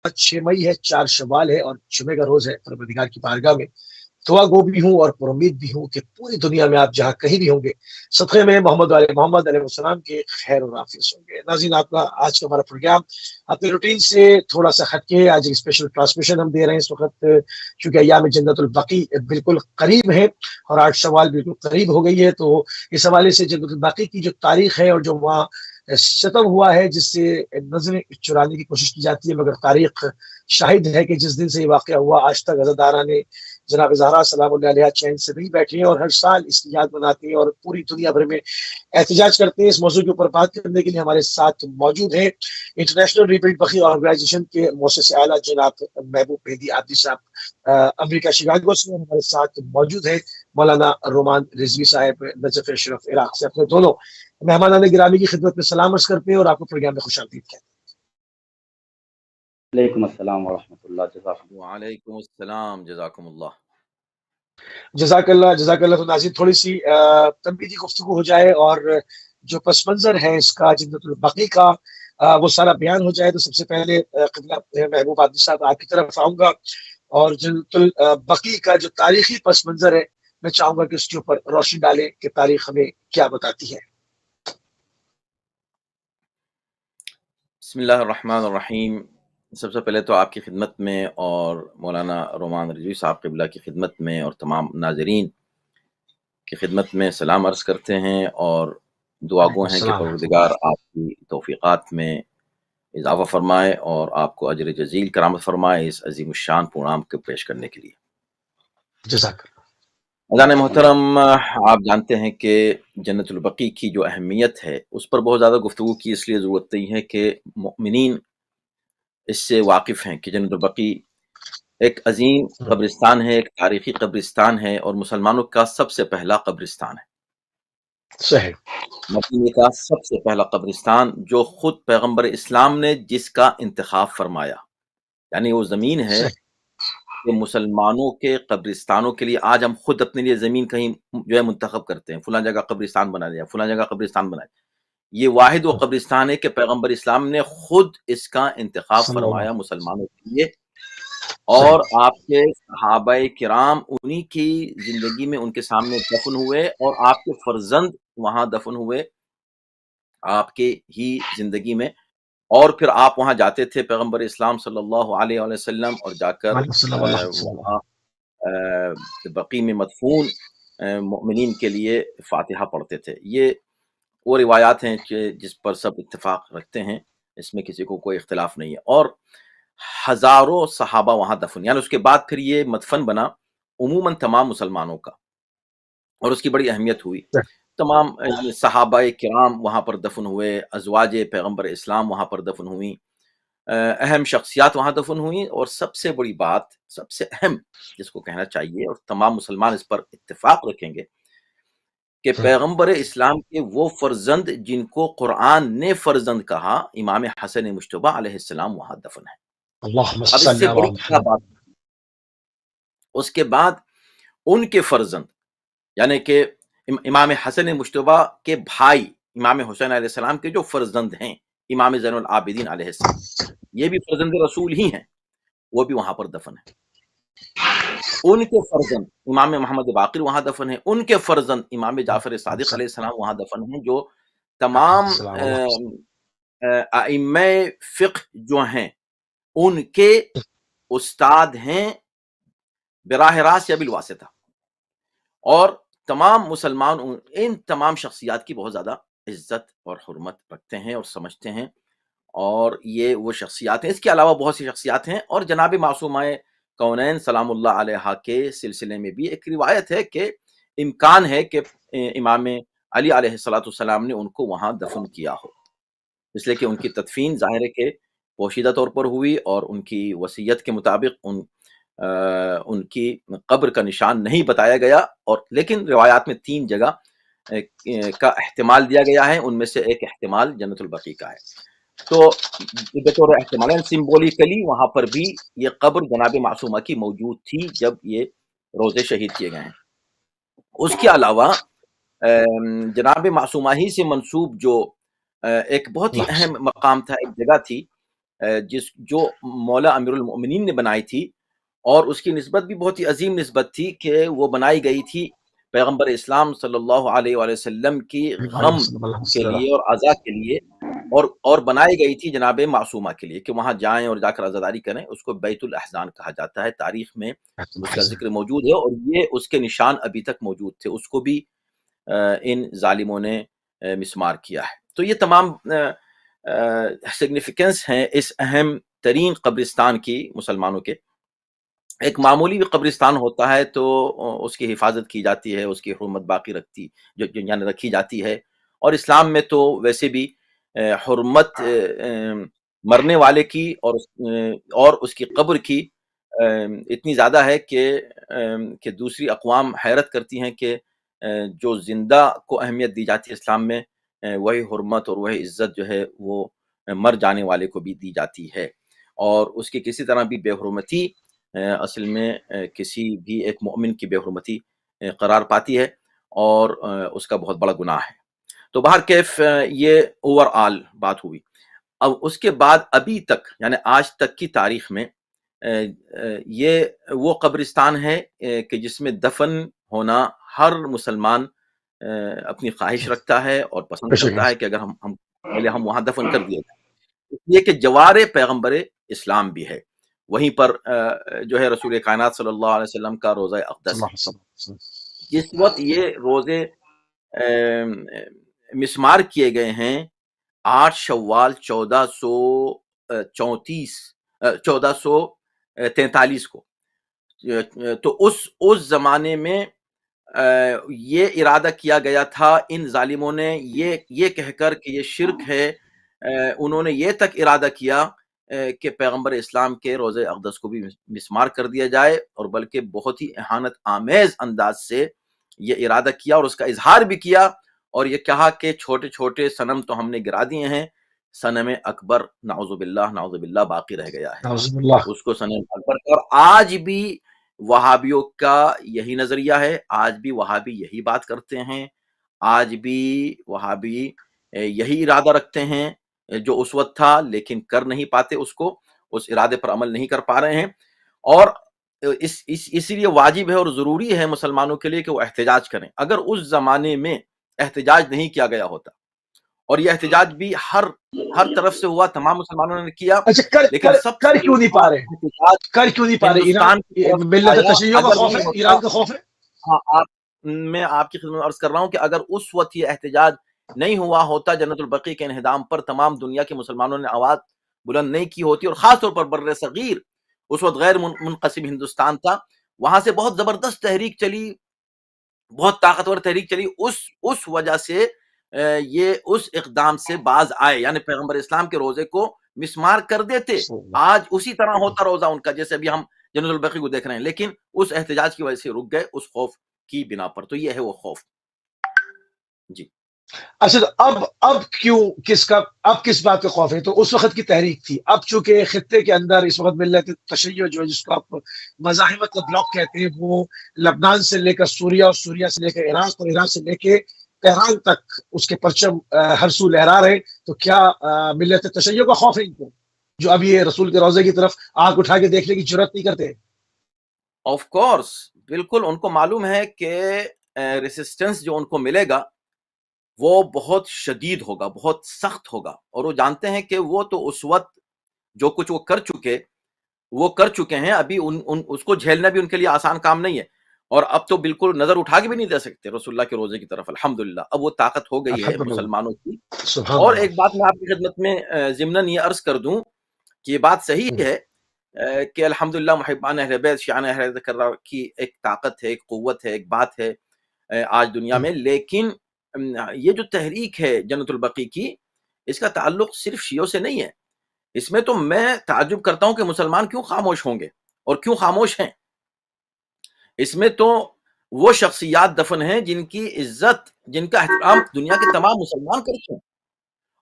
6 مئی ہے، 4 شوال ہے اور جمعے کا روز ہے۔ پروردگار کی بارگاہ میں دعا گو بھی ہوں اور پر امید بھی ہوں کہ پوری دنیا میں آپ جہاں کہیں بھی ہوں گے، صدقے میں محمد علیہ السلام کے خیر و عافیت ہوں گے۔ ناظرین، آپ کا آج کا ہمارا پروگرام اپنے روٹین سے تھوڑا سا ہٹ کے آج ایک اسپیشل ٹرانسمیشن ہم دے رہے ہیں اس وقت، چونکہ ایام جنت البقی بالکل قریب ہے اور 8 شوال بالکل قریب ہو گئی ہے، تو اس حوالے سے جنت البقی کی جو تاریخ ہے اور جو وہاں ستم ہوا ہے جس سے نظریں چرانے کی کوشش کی جاتی ہے، مگر تاریخ شاہد ہے کہ جس دن سے یہ واقعہ ہوا آج تک عزادارہ نے جناب زہرا سلام اللہ علیہ چین سے نہیں بیٹھے ہیں، اور ہر سال اس کی یاد مناتے ہیں اور پوری دنیا بھر میں احتجاج کرتے ہیں۔ اس موضوع کے اوپر بات کرنے کے لیے ہمارے ساتھ موجود ہیں انٹرنیشنل ریبلڈ بقی آرگنائزیشن کے مؤسس اعلیٰ جناب محبوب مہدی عابدی صاحب امریکہ شکاگو سے ہمارے ساتھ موجود ہیں مولانا رومان رضوی صاحب نجف شرف عراق سے۔ اپنے دونوں مہمانان گرامی کی خدمت میں سلام عرض کرتے ہیں اور آپ کو پروگرام میں خوش آمدید کہتے ہیں۔ وعلیکم السلام ورحمۃ اللہ، جزاکم وعلیکم السلام، جزاکم اللہ۔ جزاک اللہ جزاک اللہ۔ تو ناظرین، تھوڑی سی تنبیہی گفتگو ہو جائے اور جو پس منظر ہے اس کا جنت البقی کا وہ سارا بیان ہو جائے، تو سب سے پہلے قبلہ محبوب عابدی صاحب آپ کی طرف آؤں گا، اور جنت البقی کا جو تاریخی پس منظر ہے میں چاہوں گا کہ اس کے اوپر روشنی ڈالیں کہ تاریخ ہمیں کیا بتاتی ہے۔ بسم اللہ الرحمن الرحیم۔ سب سے پہلے تو آپ کی خدمت میں اور مولانا رومان رضوی صاحب قبلہ کی خدمت میں اور تمام ناظرین کی خدمت میں سلام عرض کرتے ہیں، اور دعا گو ہیں کہ پروردگار آپ کی توفیقات میں اضافہ فرمائے اور آپ کو اجر جزیل کرامت فرمائے اس عظیم الشان پروگرام کو پیش کرنے کے لیے۔ جزاک اللہ۔ اذان محترم، آپ جانتے ہیں کہ جنت البقی کی جو اہمیت ہے اس پر بہت زیادہ گفتگو کی اس لیے ضرورت نہیں ہے کہ مؤمنین اس سے واقف ہیں کہ جنت البقی ایک عظیم قبرستان ہے، ایک تاریخی قبرستان ہے، اور مسلمانوں کا سب سے پہلا قبرستان ہے۔ صحیح۔ مدینے کا سب سے پہلا قبرستان جو خود پیغمبر اسلام نے جس کا انتخاب فرمایا، یعنی وہ زمین ہے کہ مسلمانوں کے قبرستانوں کے لیے آج ہم خود اپنے لیے زمین کہیں جو ہے منتخب کرتے ہیں، فلاں جگہ قبرستان بنا لیا، فلاں جگہ قبرستان بنائے۔ یہ واحد وہ قبرستان ہے کہ پیغمبر اسلام نے خود اس کا انتخاب فرمایا مسلمانوں کے لیے، اور آپ کے صحابہ کرام انہی کی زندگی میں ان کے سامنے دفن ہوئے، اور آپ کے فرزند وہاں دفن ہوئے آپ کے ہی زندگی میں، اور پھر آپ وہاں جاتے تھے پیغمبر اسلام صلی اللہ علیہ وسلم، اور جا کر وہاں بقی میں مدفون مؤمنین کے لیے فاتحہ پڑھتے تھے۔ یہ وہ روایات ہیں جس پر سب اتفاق رکھتے ہیں، اس میں کسی کو کوئی اختلاف نہیں ہے، اور ہزاروں صحابہ وہاں دفن، یعنی اس کے بعد پھر یہ مدفن بنا عموماً تمام مسلمانوں کا، اور اس کی بڑی اہمیت ہوئی۔ تمام یعنی صحابہ کرام وہاں پر دفن ہوئے، ازواج پیغمبر اسلام وہاں پر دفن ہوئیں، اہم شخصیات وہاں دفن ہوئیں، اور سب سے بڑی بات، سب سے اہم جس کو کہنا چاہیے اور تمام مسلمان اس پر اتفاق رکھیں گے کہ پیغمبر اسلام کے وہ فرزند جن کو قرآن نے فرزند کہا، امام حسن مجتبی علیہ السلام وہاں دفن ہے۔ اب اس سے بڑی کیا بات، اس کے بعد ان کے فرزند یعنی کہ امام حسن مجتبی کے بھائی امام حسین علیہ السلام کے جو فرزند ہیں امام زین العابدین علیہ السلام، یہ بھی فرزند رسول ہی ہیں، وہ بھی وہاں پر دفن ہیں۔ ان کے فرزند امام محمد باقر وہاں دفن ہیں، ان کے فرزند امام جعفر صادق علیہ السلام وہاں دفن ہیں، جو تمام ائمہ فقہ جو ہیں ان کے استاد ہیں براہ راست یا بالواسطہ، اور تمام مسلمان ان تمام شخصیات کی بہت زیادہ عزت اور حرمت رکھتے ہیں اور سمجھتے ہیں، اور یہ وہ شخصیات ہیں۔ اس کے علاوہ بہت سی شخصیات ہیں، اور جناب معصومہ کونین سلام اللہ علیہ کے سلسلے میں بھی ایک روایت ہے کہ امکان ہے کہ امام علی علیہ السلام نے ان کو وہاں دفن کیا ہو، اس لیے کہ ان کی تدفین ظاہر ہے کہ پوشیدہ طور پر ہوئی، اور ان کی وصیت کے مطابق ان کی قبر کا نشان نہیں بتایا گیا، اور لیکن روایات میں 3 جگہ کا احتمال دیا گیا ہے، ان میں سے ایک احتمال جنت البقی کا ہے۔ تو بطور احتمال سمبولیکلی وہاں پر بھی یہ قبر جناب معصومہ کی موجود تھی جب یہ روزے شہید کیے گئے ہیں۔ اس کے علاوہ جناب معصومہ ہی سے منسوب جو ایک بہت ہی اہم مقام تھا، ایک جگہ تھی جو مولا امیر المؤمنین نے بنائی تھی، اور اس کی نسبت بھی بہت ہی عظیم نسبت تھی کہ وہ بنائی گئی تھی پیغمبر اسلام صلی اللہ علیہ وآلہ وسلم کی غم کے لیے اور عزا کے لیے، اور بنائی گئی تھی جناب معصومہ کے لیے کہ وہاں جائیں اور جا کر عزاداری کریں. اس کو بیت الاحزان کہا جاتا ہے، تاریخ میں اس کا ذکر موجود ہے، اور یہ اس کے نشان ابھی تک موجود تھے. اس کو بھی ان ظالموں نے مسمار کیا ہے. تو یہ تمام سگنیفیکنس ہیں اس اہم ترین قبرستان کی مسلمانوں کے. ایک معمولی بھی قبرستان ہوتا ہے تو اس کی حفاظت کی جاتی ہے، اس کی حرمت باقی یعنی رکھی جاتی ہے. اور اسلام میں تو ویسے بھی حرمت مرنے والے کی اور اس کی قبر کی اتنی زیادہ ہے کہ دوسری اقوام حیرت کرتی ہیں کہ جو زندہ کو اہمیت دی جاتی ہے اسلام میں، وہی حرمت اور وہی عزت جو ہے وہ مر جانے والے کو بھی دی جاتی ہے. اور اس کی کسی طرح بھی بے حرمتی اصل میں کسی بھی ایک مومن کی بے حرمتی قرار پاتی ہے، اور اس کا بہت بڑا گناہ ہے. تو بہرکیف یہ اوور آل بات ہوئی. اب اس کے بعد ابھی تک یعنی آج تک کی تاریخ میں یہ وہ قبرستان ہے کہ جس میں دفن ہونا ہر مسلمان اپنی خواہش رکھتا ہے اور پسند کرتا ہے کہ اگر ہم وہاں دفن کر دیے جائیں. اس لیے کہ جوار پیغمبر اسلام بھی ہے وہیں پر، جو ہے رسول کائنات صلی اللہ علیہ وسلم کا روضہ اقدس ہے. جس وقت یہ روزے مسمار کیے گئے ہیں 8 شوال 1443 کو، تو اس زمانے میں یہ ارادہ کیا گیا تھا ان ظالموں نے یہ کہہ کر کہ یہ شرک ہے، انہوں نے یہ تک ارادہ کیا کہ پیغمبر اسلام کے روضہ اقدس کو بھی مسمار کر دیا جائے، اور بلکہ بہت ہی اہانت آمیز انداز سے یہ ارادہ کیا اور اس کا اظہار بھی کیا، اور یہ کہا کہ چھوٹے چھوٹے صنم تو ہم نے گرا دیے ہیں، صنم اکبر نعوذ باللہ باقی رہ گیا ہے، اس کو صنم اکبر. اور آج بھی وہابیوں کا یہی نظریہ ہے، آج بھی وہابی یہی بات کرتے ہیں، آج بھی وہابی یہی ارادہ رکھتے ہیں جو اس وقت تھا، لیکن کر نہیں پاتے، اس ارادے پر عمل نہیں کر پا رہے ہیں. اور اسی لیے واجب ہے اور ضروری ہے مسلمانوں کے لیے کہ وہ احتجاج کریں. اگر اس زمانے میں احتجاج نہیں کیا گیا ہوتا، اور یہ احتجاج بھی ہر طرف سے ہوا، تمام مسلمانوں نے کیا، لیکن سب کر کیوں نہیں پا رہے؟ ملت تشیع کا خوف ہے، ایران کا خوف ہے. ہاں، میں آپ کی خدمت عرض کر رہا ہوں کہ اگر اس وقت یہ احتجاج نہیں ہوا ہوتا، جنت البقیع کے انہدام پر تمام دنیا کے مسلمانوں نے آواز بلند نہیں کی ہوتی، اور خاص طور پر بر صغیر اس وقت غیر منقسم ہندوستان تھا، وہاں سے بہت زبردست تحریک چلی، بہت طاقتور تحریک چلی، اس وجہ سے یہ اس اقدام سے باز آئے، یعنی پیغمبر اسلام کے روزے کو مسمار کر دیتے. آج اسی طرح ہوتا روزہ ان کا، جیسے ابھی ہم جنت البقیع کو دیکھ رہے ہیں، لیکن اس احتجاج کی وجہ سے رک گئے، اس خوف کی بنا پر. تو یہ ہے وہ خوف. جی اچھا، تو اب کس بات کا خوف ہے؟ تو اس وقت کی تحریک تھی. اب چونکہ خطے کے اندر اس وقت ملت تشیع جو ہے، جس کو آپ مزاحمت کا بلاک کہتے ہیں، وہ لبنان سے لے کر سوریہ، اور سوریہ سے لے کر عراق، اور عراق سے لے کے تہران تک اس کے پرچم ہر سو لہرا رہے. تو کیا ملت تشیع کا خوف ہے ان کو، جو اب یہ رسول کے روزے کی طرف آنکھ اٹھا کے دیکھنے کی جرات نہیں کرتے؟ آف کورس، بالکل ان کو معلوم ہے کہ ریسسٹنس جو ان کو ملے گا وہ بہت شدید ہوگا، بہت سخت ہوگا، اور وہ جانتے ہیں کہ وہ تو اس وقت جو کچھ وہ کر چکے ہیں، ابھی اس کو جھیلنا بھی ان کے لیے آسان کام نہیں ہے. اور اب تو بالکل نظر اٹھا کے بھی نہیں دے سکتے رسول اللہ کے روزے کی طرف. الحمدللہ اب وہ طاقت ہو گئی ہے مسلمانوں کی. اور ایک بات میں آپ کی خدمت میں ضمناً یہ عرض کر دوں کہ یہ بات صحیح ہے کہ الحمدللہ محبان اہل بیت، شیعان اہل بیت کی ایک طاقت ہے، ایک قوت ہے، ایک بات ہے آج دنیا میں. لیکن یہ جو تحریک ہے جنت البقیع کی، اس کا تعلق صرف شیعوں سے نہیں ہے. اس میں تو میں تعجب کرتا ہوں کہ مسلمان کیوں خاموش ہوں گے اور کیوں خاموش ہیں. اس میں تو وہ شخصیات دفن ہیں جن کی عزت، جن کا احترام دنیا کے تمام مسلمان کرتے ہیں،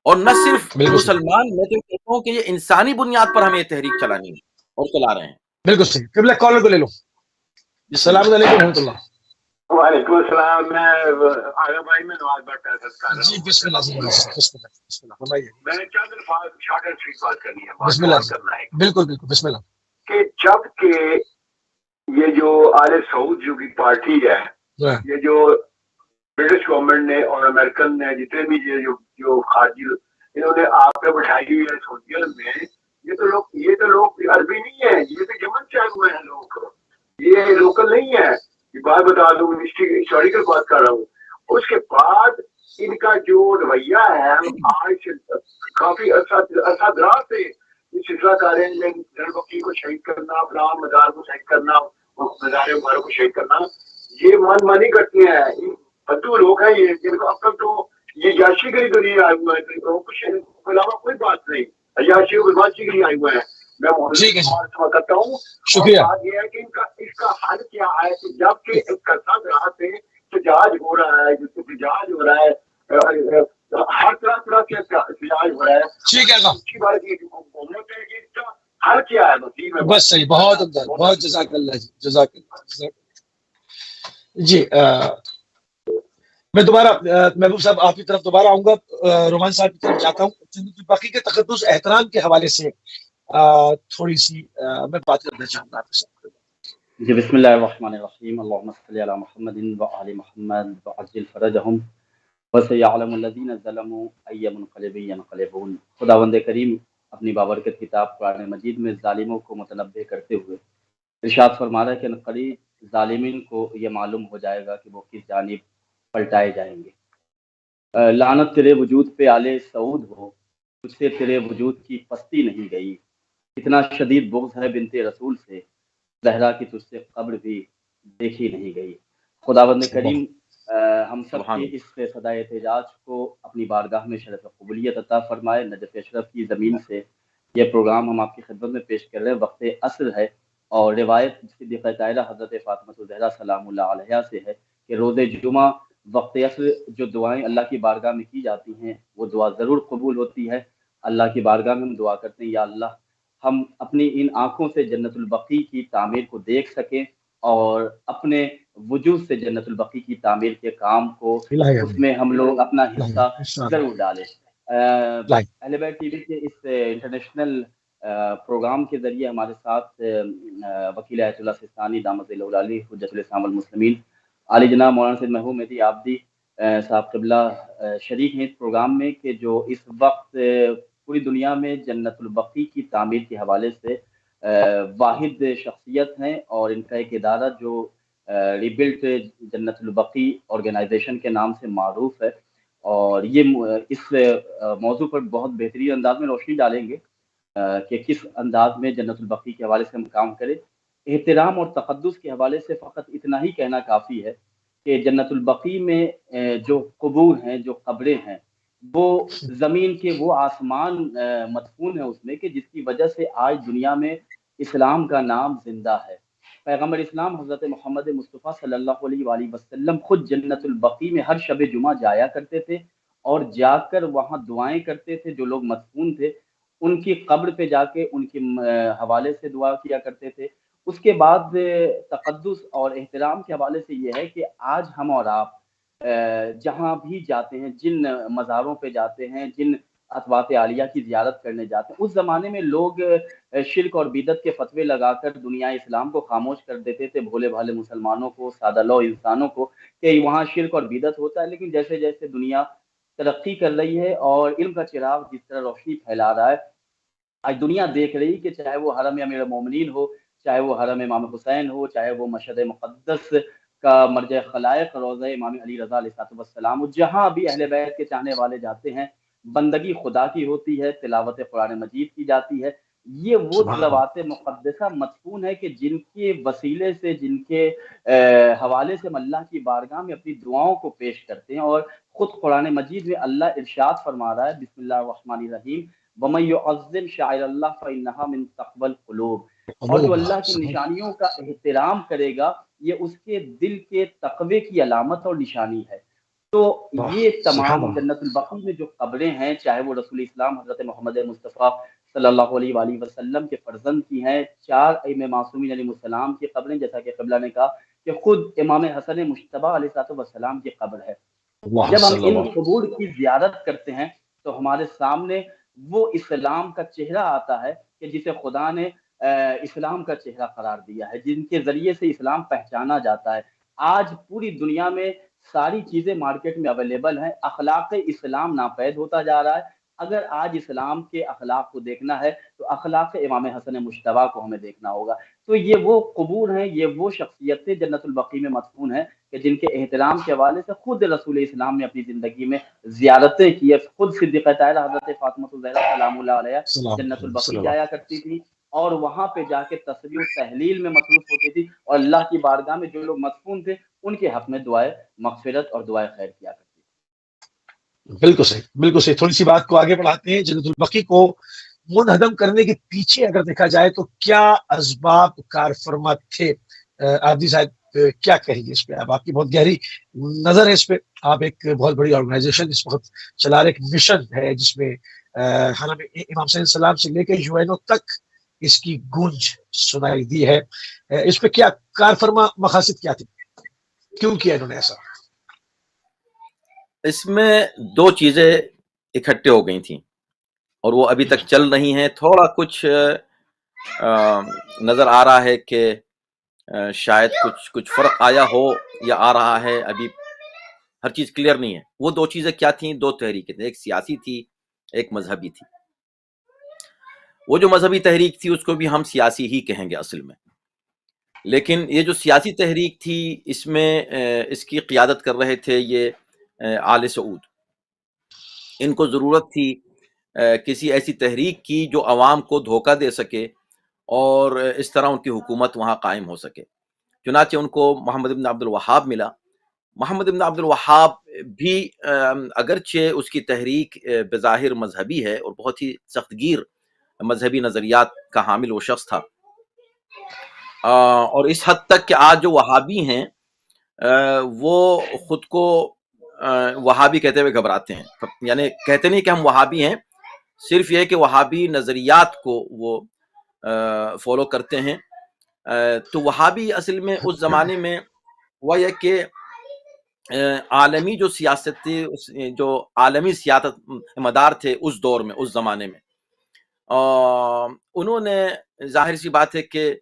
اور نہ صرف مسلمان، میں تو کہتا ہوں کہ یہ انسانی بنیاد پر ہمیں یہ تحریک چلانی ہے اور چلا رہے ہیں. بالکل صحیح. قبلہ کالر کو لے لو. السلام علیکم ورحمۃ اللہ. وعلیکم السلام. میں آغا بھائی میں نواز بٹ کر رہا ہوں. جی بسم اللہ جی، بسم اللہ بسم اللہ فرمائیے. میں نے چند الفاظ شارٹ اینڈ سویٹ بات کرنی ہے، بسم اللہ جی، کرنا ہے بالکل بالکل بسم اللہ. کہ جب کہ یہ جو آل سعود جو کی پارٹی ہے، یہ جو برٹش گورنمنٹ نے اور امریکن نے جتنے بھی یہ جو خارجی انہوں نے آپ پہ بٹھائی ہوئی ہے سعودیت میں، یہ تو لوگ عربی نہیں ہے، یہ تو یمن سے آئے ہوئے ہیں لوگ، یہ لوکل نہیں ہے. یہ بات بتا دوں، ہسٹوریکل بات کر رہا ہوں. اس کے بعد ان کا جو رویہ ہے آج سے کافی عرصہ دراز سے یہ سلسلہ کار ہے، جنرل وکیل کو شہید کرنا، فلاں مزار کو شہید کرنا، مزار مبارک کو شہید کرنا، یہ من مانی کرتی ہیں. بدو لوگ ہیں یہ، جن کو اب تک تو یہ یاشی کے لیے تو نہیں آئے ہوئے ہیں، کچھ علاوہ کوئی بات نہیں، یاشی اور بدماشی کے لیے آئے ہوئے ہیں. میں ٹھیک ہے جی، سما کرتا ہوں. شکریہ. بات یہ ہے کہ اس کا حل کیا ہے کہ جب کہ ایک کرتا رہا سے احتجاج ہو رہا ہے، جس کو احتجاج ہو رہا ہے، ہر طرح کے احتجاج ہو رہا ہے. ٹھیک ہے اچھی بات ہے کہ حکومت ہے کہ اس کا حل کیا ہے وسیع میں. بس صحیح، بہت عمدہ، بہت جزاک اللہ جی، جزاک اللہ جی. میں دوبارہ محبوب صاحب آپ کی طرف دوبارہ آؤں گا، رومان صاحب کی طرف جاتا ہوں. جنت الباقی کے تقدس احترام کے حوالے سے تھوڑی سی میں بات کرنا چاہوں گا آپ کے ساتھ. جی بسم اللہ الرحمن الرحیم. اللہم صلی علی محمد وآل محمد وعجل فرجہم وسیعلم الذین ظلموا ای منقلب ینقلبون. خداوند کریم اپنی بابرکت کتاب قرآن مجید میں ظالموں کو متنبہ کرتے ہوئے ارشاد فرما رہا ہے کہ عنقریب ظالمین کو یہ معلوم ہو جائے گا کہ وہ کس جانب پلٹائے جائیں گے. لعنت تیرے وجود پہ آل سعود ہو، تجھ سے تیرے وجود کی پستی نہیں گئی. اتنا شدید بغض ہے بنت رسول سے، زہرا کی تجھ سے قبر بھی دیکھی نہیں گئی. خداوند کریم ہم سب سبحان کی اس صدائے احتجاج کو اپنی بارگاہ میں شرف قبولیت عطا فرمائے. نجف اشرف کی زمین سے یہ پروگرام ہم آپ کی خدمت میں پیش کر رہے ہیں. وقت عصر ہے اور روایت صدیقہ طاہرہ حضرت فاطمہ الزہرا سلام اللہ علیہا سے ہے کہ روز جمعہ وقت عصر جو دعائیں اللہ کی بارگاہ میں کی جاتی ہیں وہ دعا ضرور قبول ہوتی ہے. اللہ کی بارگاہ میں ہم دعا کرتے ہیں یا اللہ ہم اپنی ان آنکھوں سے جنت البقیع کی تعمیر کو دیکھ سکیں اور اپنے وجود سے جنت البقیع کی تعمیر کے کام کو اس میں ہم لوگ اپنا حصہ ضرور ڈالیں. اہل بیت ٹی وی کے اس انٹرنیشنل پروگرام کے ذریعے ہمارے ساتھ وکیل آیت اللہ سستانی دامت ذیل العالی حجت الاسلام والمسلمین عالی جناب مولانا سید محبوب مہدی عابدی صاحب قبلہ شریک ہیں اس پروگرام میں کہ جو اس وقت پوری دنیا میں جنت البقیع کی تعمیر کے حوالے سے واحد شخصیت ہیں اور ان کا ایک ادارہ جو ریبلٹ جنت البقیع آرگنائزیشن کے نام سے معروف ہے. اور یہ اس موضوع پر بہت بہترین انداز میں روشنی ڈالیں گے کہ کس انداز میں جنت البقیع کے حوالے سے ہم کام کریں. احترام اور تقدس کے حوالے سے فقط اتنا ہی کہنا کافی ہے کہ جنت البقیع میں جو قبور ہیں، جو قبریں ہیں، وہ زمین کے وہ آسمان مدفون ہے اس میں کہ جس کی وجہ سے آج دنیا میں اسلام کا نام زندہ ہے. پیغمبر اسلام حضرت محمد مصطفیٰ صلی اللہ علیہ وآلہ وسلم خود جنت البقیع میں ہر شب جمعہ جایا کرتے تھے اور جا کر وہاں دعائیں کرتے تھے. جو لوگ مدفون تھے ان کی قبر پہ جا کے ان کے حوالے سے دعا کیا کرتے تھے. اس کے بعد تقدس اور احترام کے حوالے سے یہ ہے کہ آج ہم اور آپ جہاں بھی جاتے ہیں، جن مزاروں پہ جاتے ہیں، جن اطوات عالیہ کی زیارت کرنے جاتے ہیں، اس زمانے میں لوگ شرک اور بدعت کے فتوے لگا کر دنیا اسلام کو خاموش کر دیتے تھے، بھولے بھالے مسلمانوں کو، سادہ لو انسانوں کو، کہ وہاں شرک اور بدعت ہوتا ہے. لیکن جیسے جیسے دنیا ترقی کر رہی ہے اور علم کا چراغ جس طرح روشنی پھیلا رہا ہے، آج دنیا دیکھ رہی کہ چاہے وہ حرم امیر المومنین ہو، چاہے وہ حرم امام حسین ہو، چاہے وہ مشہد مقدس کا مرجع خلائق روضہ امام علی رضا علیہ السلام، جہاں بھی اہل بیت کے چاہنے والے جاتے ہیں بندگی خدا کی ہوتی ہے، تلاوت قرآن مجید کی جاتی ہے. یہ وہ ذوات مقدسہ مدفون ہے کہ جن کے وسیلے سے، جن کے حوالے سے ہم اللہ کی بارگاہ میں اپنی دعاؤں کو پیش کرتے ہیں. اور خود قرآن مجید میں اللہ ارشاد فرما رہا ہے بسم اللہ الرحمن الرحیم وَمَن يُعَظِّمْ شَعَائِرَ اللَّهِ فَإِنَّهَا مِن تَقْوَى الْقُلُوبِ. اور جو اللہ کی نشانیوں کا احترام کرے گا یہ اس کے دل کے تقوی کی علامت اور نشانی ہے. تو یہ تمام جنت البقیع میں جو قبریں ہیں، چاہے وہ رسول اسلام حضرت محمد مصطفیٰ صلی اللہ علیہ وآلہ وسلم کے فرزند کی ہیں، 4 ائمہ معصومین علیہ السلام کی قبریں، جیسا کہ قبلہ نے کہا کہ خود امام حسن مجتبی علیہ السلام کی قبر ہے۔ جب ہم ان قبور کی زیارت کرتے ہیں تو ہمارے سامنے وہ اسلام کا چہرہ آتا ہے کہ جسے خدا نے اسلام کا چہرہ قرار دیا ہے، جن کے ذریعے سے اسلام پہچانا جاتا ہے۔ آج پوری دنیا میں ساری چیزیں مارکیٹ میں اویلیبل ہیں، اخلاق اسلام ناپید ہوتا جا رہا ہے۔ اگر آج اسلام کے اخلاق کو دیکھنا ہے تو اخلاق امام حسن مجتبی کو ہمیں دیکھنا ہوگا۔ تو یہ وہ قبور ہیں، یہ وہ شخصیتیں جنت البقیع میں مدفون ہیں کہ جن کے احترام کے حوالے سے خود رسول اسلام نے اپنی زندگی میں زیارتیں کی ہے۔ خود صدیقہ طاہرہ حضرت فاطمہ الزہرا سلام اللہ علیہ جنت البقیع جایا کرتی تھی اور وہاں پہ جا کے تسبیح و تحلیل میں مصروف ہوتی تھی، اور اللہ کی بارگاہ میں جو لوگ مدفون تھے ان کے حق میں دعائے مغفرت اور دعائے خیر کیا کرتی تھی۔ بالکل صحیح، بالکل صحیح۔ تھوڑی سی بات کو آگے بڑھاتے ہیں۔ جنت البقیع کو منہدم کرنے کے پیچھے اگر دیکھا جائے تو کیا اسباب کار فرما تھے؟ عابدی صاحب کیا کہیں گے اس پہ؟ اب آپ کی بہت گہری نظر ہے اس پہ، آپ ایک بہت بڑی آرگنائزیشن اس وقت چلا رہے، ایک مشن ہے جس میں حرم امام صلی اللہ علیہ وسلم سے لے کے یوینو تک اس کی گونج سنائی دی ہے۔ اس پہ کیا کار فرما مقاصد کیا تھی؟ کیوں کیا انہوں نے ایسا؟ اس میں دو چیزیں اکٹھے ہو گئی تھیں اور وہ ابھی تک چل رہی ہیں۔ تھوڑا کچھ نظر آ رہا ہے کہ شاید کچھ فرق آیا ہو یا آ رہا ہے، ابھی ہر چیز کلیئر نہیں ہے۔ وہ دو چیزیں کیا تھیں؟ دو تحریکیں تھیں، ایک سیاسی تھی، ایک مذہبی تھی۔ وہ جو مذہبی تحریک تھی اس کو بھی ہم سیاسی ہی کہیں گے اصل میں، لیکن یہ جو سیاسی تحریک تھی اس میں اس کی قیادت کر رہے تھے یہ آل سعود۔ ان کو ضرورت تھی کسی ایسی تحریک کی جو عوام کو دھوکہ دے سکے اور اس طرح ان کی حکومت وہاں قائم ہو سکے۔ چنانچہ ان کو محمد بن عبد الوہاب ملا۔ محمد بن عبد الوہاب بھی اگرچہ اس کی تحریک بظاہر مذہبی ہے اور بہت ہی سخت گیر مذہبی نظریات کا حامل وہ شخص تھا، اور اس حد تک کہ آج جو وہابی ہیں وہ خود کو وہابی کہتے ہوئے گھبراتے ہیں۔ یعنی کہتے نہیں کہ ہم وہابی ہیں، صرف یہ کہ وہابی نظریات کو وہ فالو کرتے ہیں۔ تو وہابی اصل میں اس زمانے میں وہ یہ کہ عالمی جو سیاست تھی، جو عالمی سیاست مدار تھے اس دور میں، اس زمانے میں، انہوں نے ظاہر سی بات ہے کہ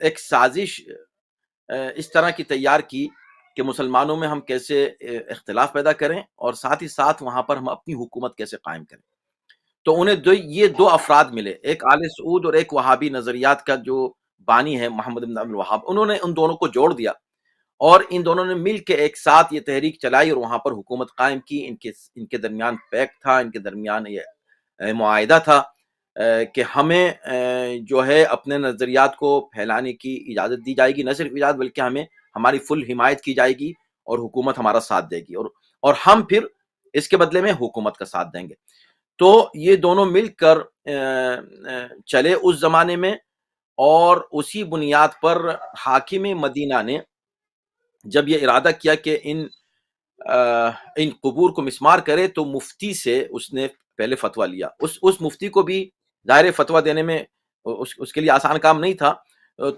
ایک سازش اس طرح کی تیار کی کہ مسلمانوں میں ہم کیسے اختلاف پیدا کریں اور ساتھ ہی ساتھ وہاں پر ہم اپنی حکومت کیسے قائم کریں۔ تو انہیں یہ دو افراد ملے، ایک آل سعود اور ایک وہابی نظریات کا جو بانی ہے محمد بن عبد الوہاب۔ انہوں نے ان دونوں کو جوڑ دیا اور ان دونوں نے مل کے ایک ساتھ یہ تحریک چلائی اور وہاں پر حکومت قائم کی۔ ان کے درمیان پیکٹ تھا، ان کے درمیان یہ معاہدہ تھا کہ ہمیں جو ہے اپنے نظریات کو پھیلانے کی اجازت دی جائے گی، نہ صرف اجازت بلکہ ہمیں ہماری فل حمایت کی جائے گی اور حکومت ہمارا ساتھ دے گی، اور ہم پھر اس کے بدلے میں حکومت کا ساتھ دیں گے۔ تو یہ دونوں مل کر چلے اس زمانے میں، اور اسی بنیاد پر حاکم مدینہ نے جب یہ ارادہ کیا کہ ان قبور کو مسمار کرے تو مفتی سے اس نے پہلے فتویٰ لیا۔ اس مفتی کو بھی ظاہر فتویٰ دینے میں اس کے لیے آسان کام نہیں تھا،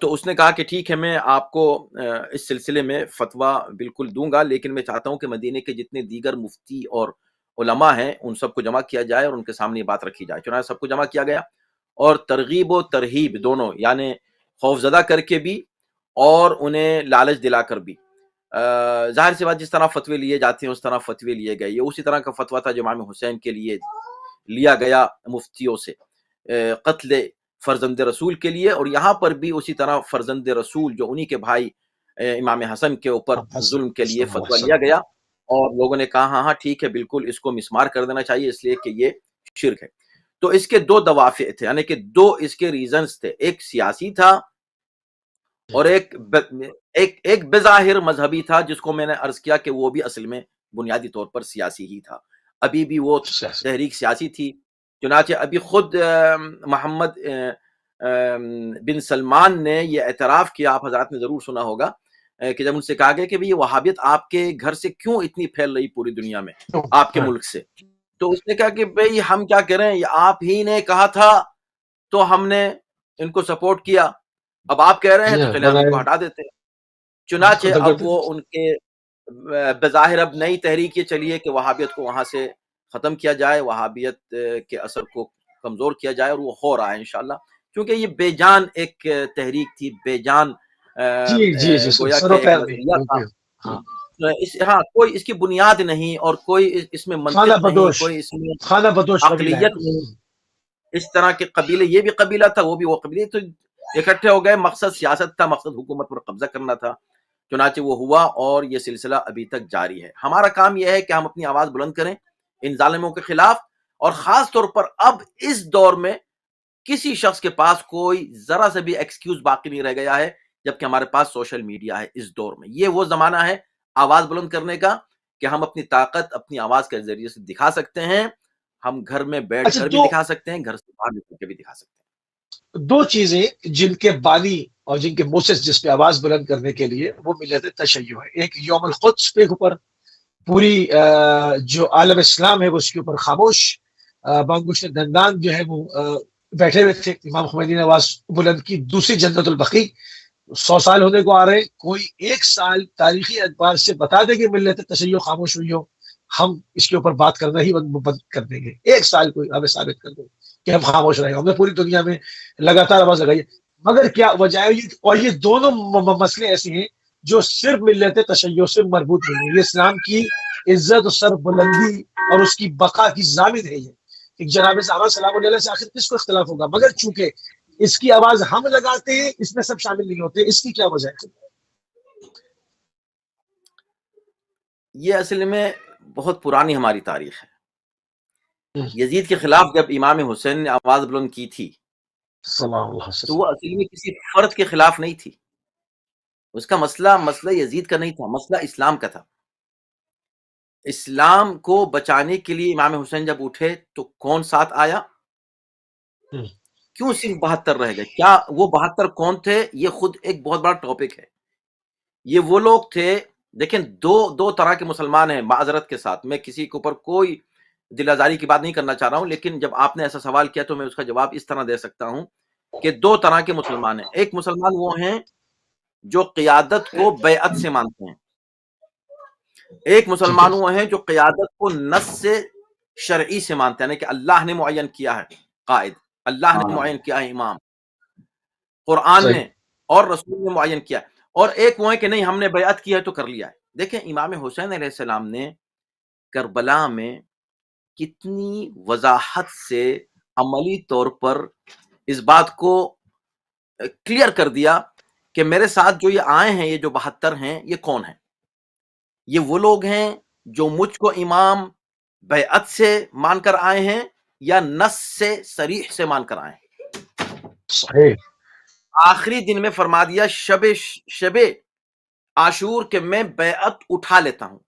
تو اس نے کہا کہ ٹھیک ہے میں آپ کو اس سلسلے میں فتویٰ بالکل دوں گا، لیکن میں چاہتا ہوں کہ مدینے کے جتنے دیگر مفتی اور علماء ہیں ان سب کو جمع کیا جائے اور ان کے سامنے یہ بات رکھی جائے۔ چنانچہ سب کو جمع کیا گیا اور ترغیب و ترہیب دونوں، یعنی خوف زدہ کر کے بھی اور انہیں لالچ دلا کر بھی، ظاہر سی بات جس طرح فتوے لیے جاتے ہیں اس طرح فتوے لیے گئے۔ یہ اسی طرح کا فتویٰ تھا جو امام حسین کے لیے لیا گیا مفتیوں سے، قتل فرزند رسول کے لیے، اور یہاں پر بھی اسی طرح فرزند رسول جو انہی کے بھائی امام حسن کے اوپر ظلم کے لیے فتویٰ لیا گیا، اور لوگوں نے کہا ہاں ٹھیک ہے بالکل اس کو مسمار کر دینا چاہیے اس لیے کہ یہ شرک ہے۔ تو اس کے دو دوافع تھے، یعنی کہ دو اس کے ریزنز تھے، ایک سیاسی تھا اور ایک بظاہر مذہبی تھا، جس کو میں نے عرض کیا کہ وہ بھی اصل میں بنیادی طور پر سیاسی ہی تھا۔ ابھی بھی وہ تحریک سیاسی تھی۔ چنانچہ ابھی خود محمد بن سلمان نے یہ اعتراف کیا، آپ حضرات نے ضرور سنا ہوگا، کہ جب ان سے کہا گیا کہ یہ وہابیت آپ کے گھر سے کیوں اتنی پھیل رہی پوری دنیا میں، آپ کے ملک سے، تو اس نے کہا کہ بھئی ہم کیا کریں، یہ آپ ہی نے کہا تھا تو ہم نے ان کو سپورٹ کیا، اب آپ کہہ رہے ہیں تو چلے ہم ان کو ہٹا دیتے ہیں۔ چنانچہ اب وہ ان کے بظاہر اب نئی تحریک یہ چلیے کہ وہابیت کو وہاں سے ختم کیا جائے، وہابیت کے اثر کو کمزور کیا جائے، اور وہ ہو رہا ہے انشاءاللہ، کیونکہ یہ بے جان ایک تحریک تھی، بے جان گویا کہ ایک نظریہ تھا، ہاں کوئی اس کی بنیاد نہیں، اور کوئی اس میں منطق نہیں، کوئی اس میں عقلیت نہیں۔ اس طرح کے قبیلے، یہ بھی قبیلہ تھا، وہ بھی وہ قبیلے، تو اکٹھے ہو گئے، مقصد سیاست تھا، مقصد حکومت پر قبضہ کرنا تھا، چنانچہ وہ ہوا، اور یہ سلسلہ ابھی تک جاری ہے۔ ہمارا کام یہ ہے کہ ہم اپنی آواز بلند کریں ان ظالموں کے خلاف، اور خاص طور پر اب اس دور میں کسی شخص کے پاس کوئی ذرا سے بھی ایکسکیوز باقی نہیں رہ گیا ہے، جبکہ ہمارے پاس سوشل میڈیا ہے۔ اس دور میں یہ وہ زمانہ ہے آواز بلند کرنے کا، کہ ہم اپنی طاقت اپنی آواز کے ذریعے سے دکھا سکتے ہیں، ہم گھر میں بیٹھ کر بھی دکھا سکتے ہیں، گھر سے باہر نکل کے بھی دکھا سکتے ہیں۔ دو چیزیں جن کے بانی اور جن کے موسس جس پہ آواز بلند کرنے کے لیے، وہ ملت تشیع ہے۔ ایک یوم القدس پہ اوپر پوری جو عالم اسلام ہے وہ اس کے اوپر خاموش بانگوش دندان جو ہے وہ بیٹھے ہوئے تھے، امام خمینی نے آواز بلند کی۔ دوسری جنت البقیع، 100 سال ہونے کو آ رہے، کوئی ایک سال تاریخی اعتبار سے بتا دے کہ ملت تشیع خاموش ہوئی ہو، ہم اس کے اوپر بات کرنا ہی بند کر دیں گے۔ ایک سال کوئی ہمیں ثابت کر دے کہ ہم خاموش رہے، ہم نے پوری دنیا میں لگاتار آواز لگائی، مگر کیا وجہ ہے؟ اور یہ دونوں مسئلے ایسے ہیں جو صرف ملت تشیع سے مربوط نہیں ہے، یہ اسلام کی عزت و سر بلندی اور اس کی بقا کی ضامن ہے۔ یہ جناب صحابہ سلام علیہ سے آخر کس کو اختلاف ہوگا؟ مگر چونکہ اس کی آواز ہم لگاتے ہیں، اس میں سب شامل نہیں ہوتے، اس کی کیا وجہ ہے؟ یہ اصل میں بہت پرانی ہماری تاریخ ہے۔ یزید کے خلاف جب امام حسین نے آواز بلند کی تھی تو وہ اصل میں کسی فرد کے خلاف نہیں تھی، اس کا مسئلہ یزید کا نہیں تھا، مسئلہ اسلام کا تھا۔ اسلام کو بچانے کے لیے امام حسین جب اٹھے تو کون ساتھ آیا؟ کیوں صرف 72 رہ گئے؟ کیا وہ 72 کون تھے؟ یہ خود ایک بہت بڑا ٹاپک ہے۔ یہ وہ لوگ تھے، دیکھیں دو طرح کے مسلمان ہیں، معذرت کے ساتھ میں کسی کے اوپر کوئی دل آزاری کی بات نہیں کرنا چاہ رہا ہوں، لیکن جب آپ نے ایسا سوال کیا تو میں اس کا جواب اس طرح دے سکتا ہوں کہ 2 طرح کے مسلمان ہیں۔ ایک مسلمان وہ ہیں جو قیادت کو بیعت سے مانتے ہیں، ایک مسلمان وہ ہیں جو قیادت کو نص سے شرعی سے مانتے ہیں، یعنی کہ اللہ نے معین کیا ہے قائد، اللہ نے معین کیا ہے امام، قرآن نے اور رسول نے معین کیا ہے۔ اور ایک وہ ہے کہ نہیں، ہم نے بیعت کی ہے تو کر لیا ہے۔ دیکھیں امام حسین علیہ السلام نے کربلا میں کتنی وضاحت سے عملی طور پر اس بات کو کلیئر کر دیا کہ میرے ساتھ جو یہ آئے ہیں، یہ جو 72 ہیں، یہ کون ہیں؟ یہ وہ لوگ ہیں جو مجھ کو امام بیعت سے مان کر آئے ہیں یا نص سے صریح سے مان کر آئے ہیں؟ صحیح۔ آخری دن میں فرما دیا شب عاشور کہ میں بیعت اٹھا لیتا ہوں۔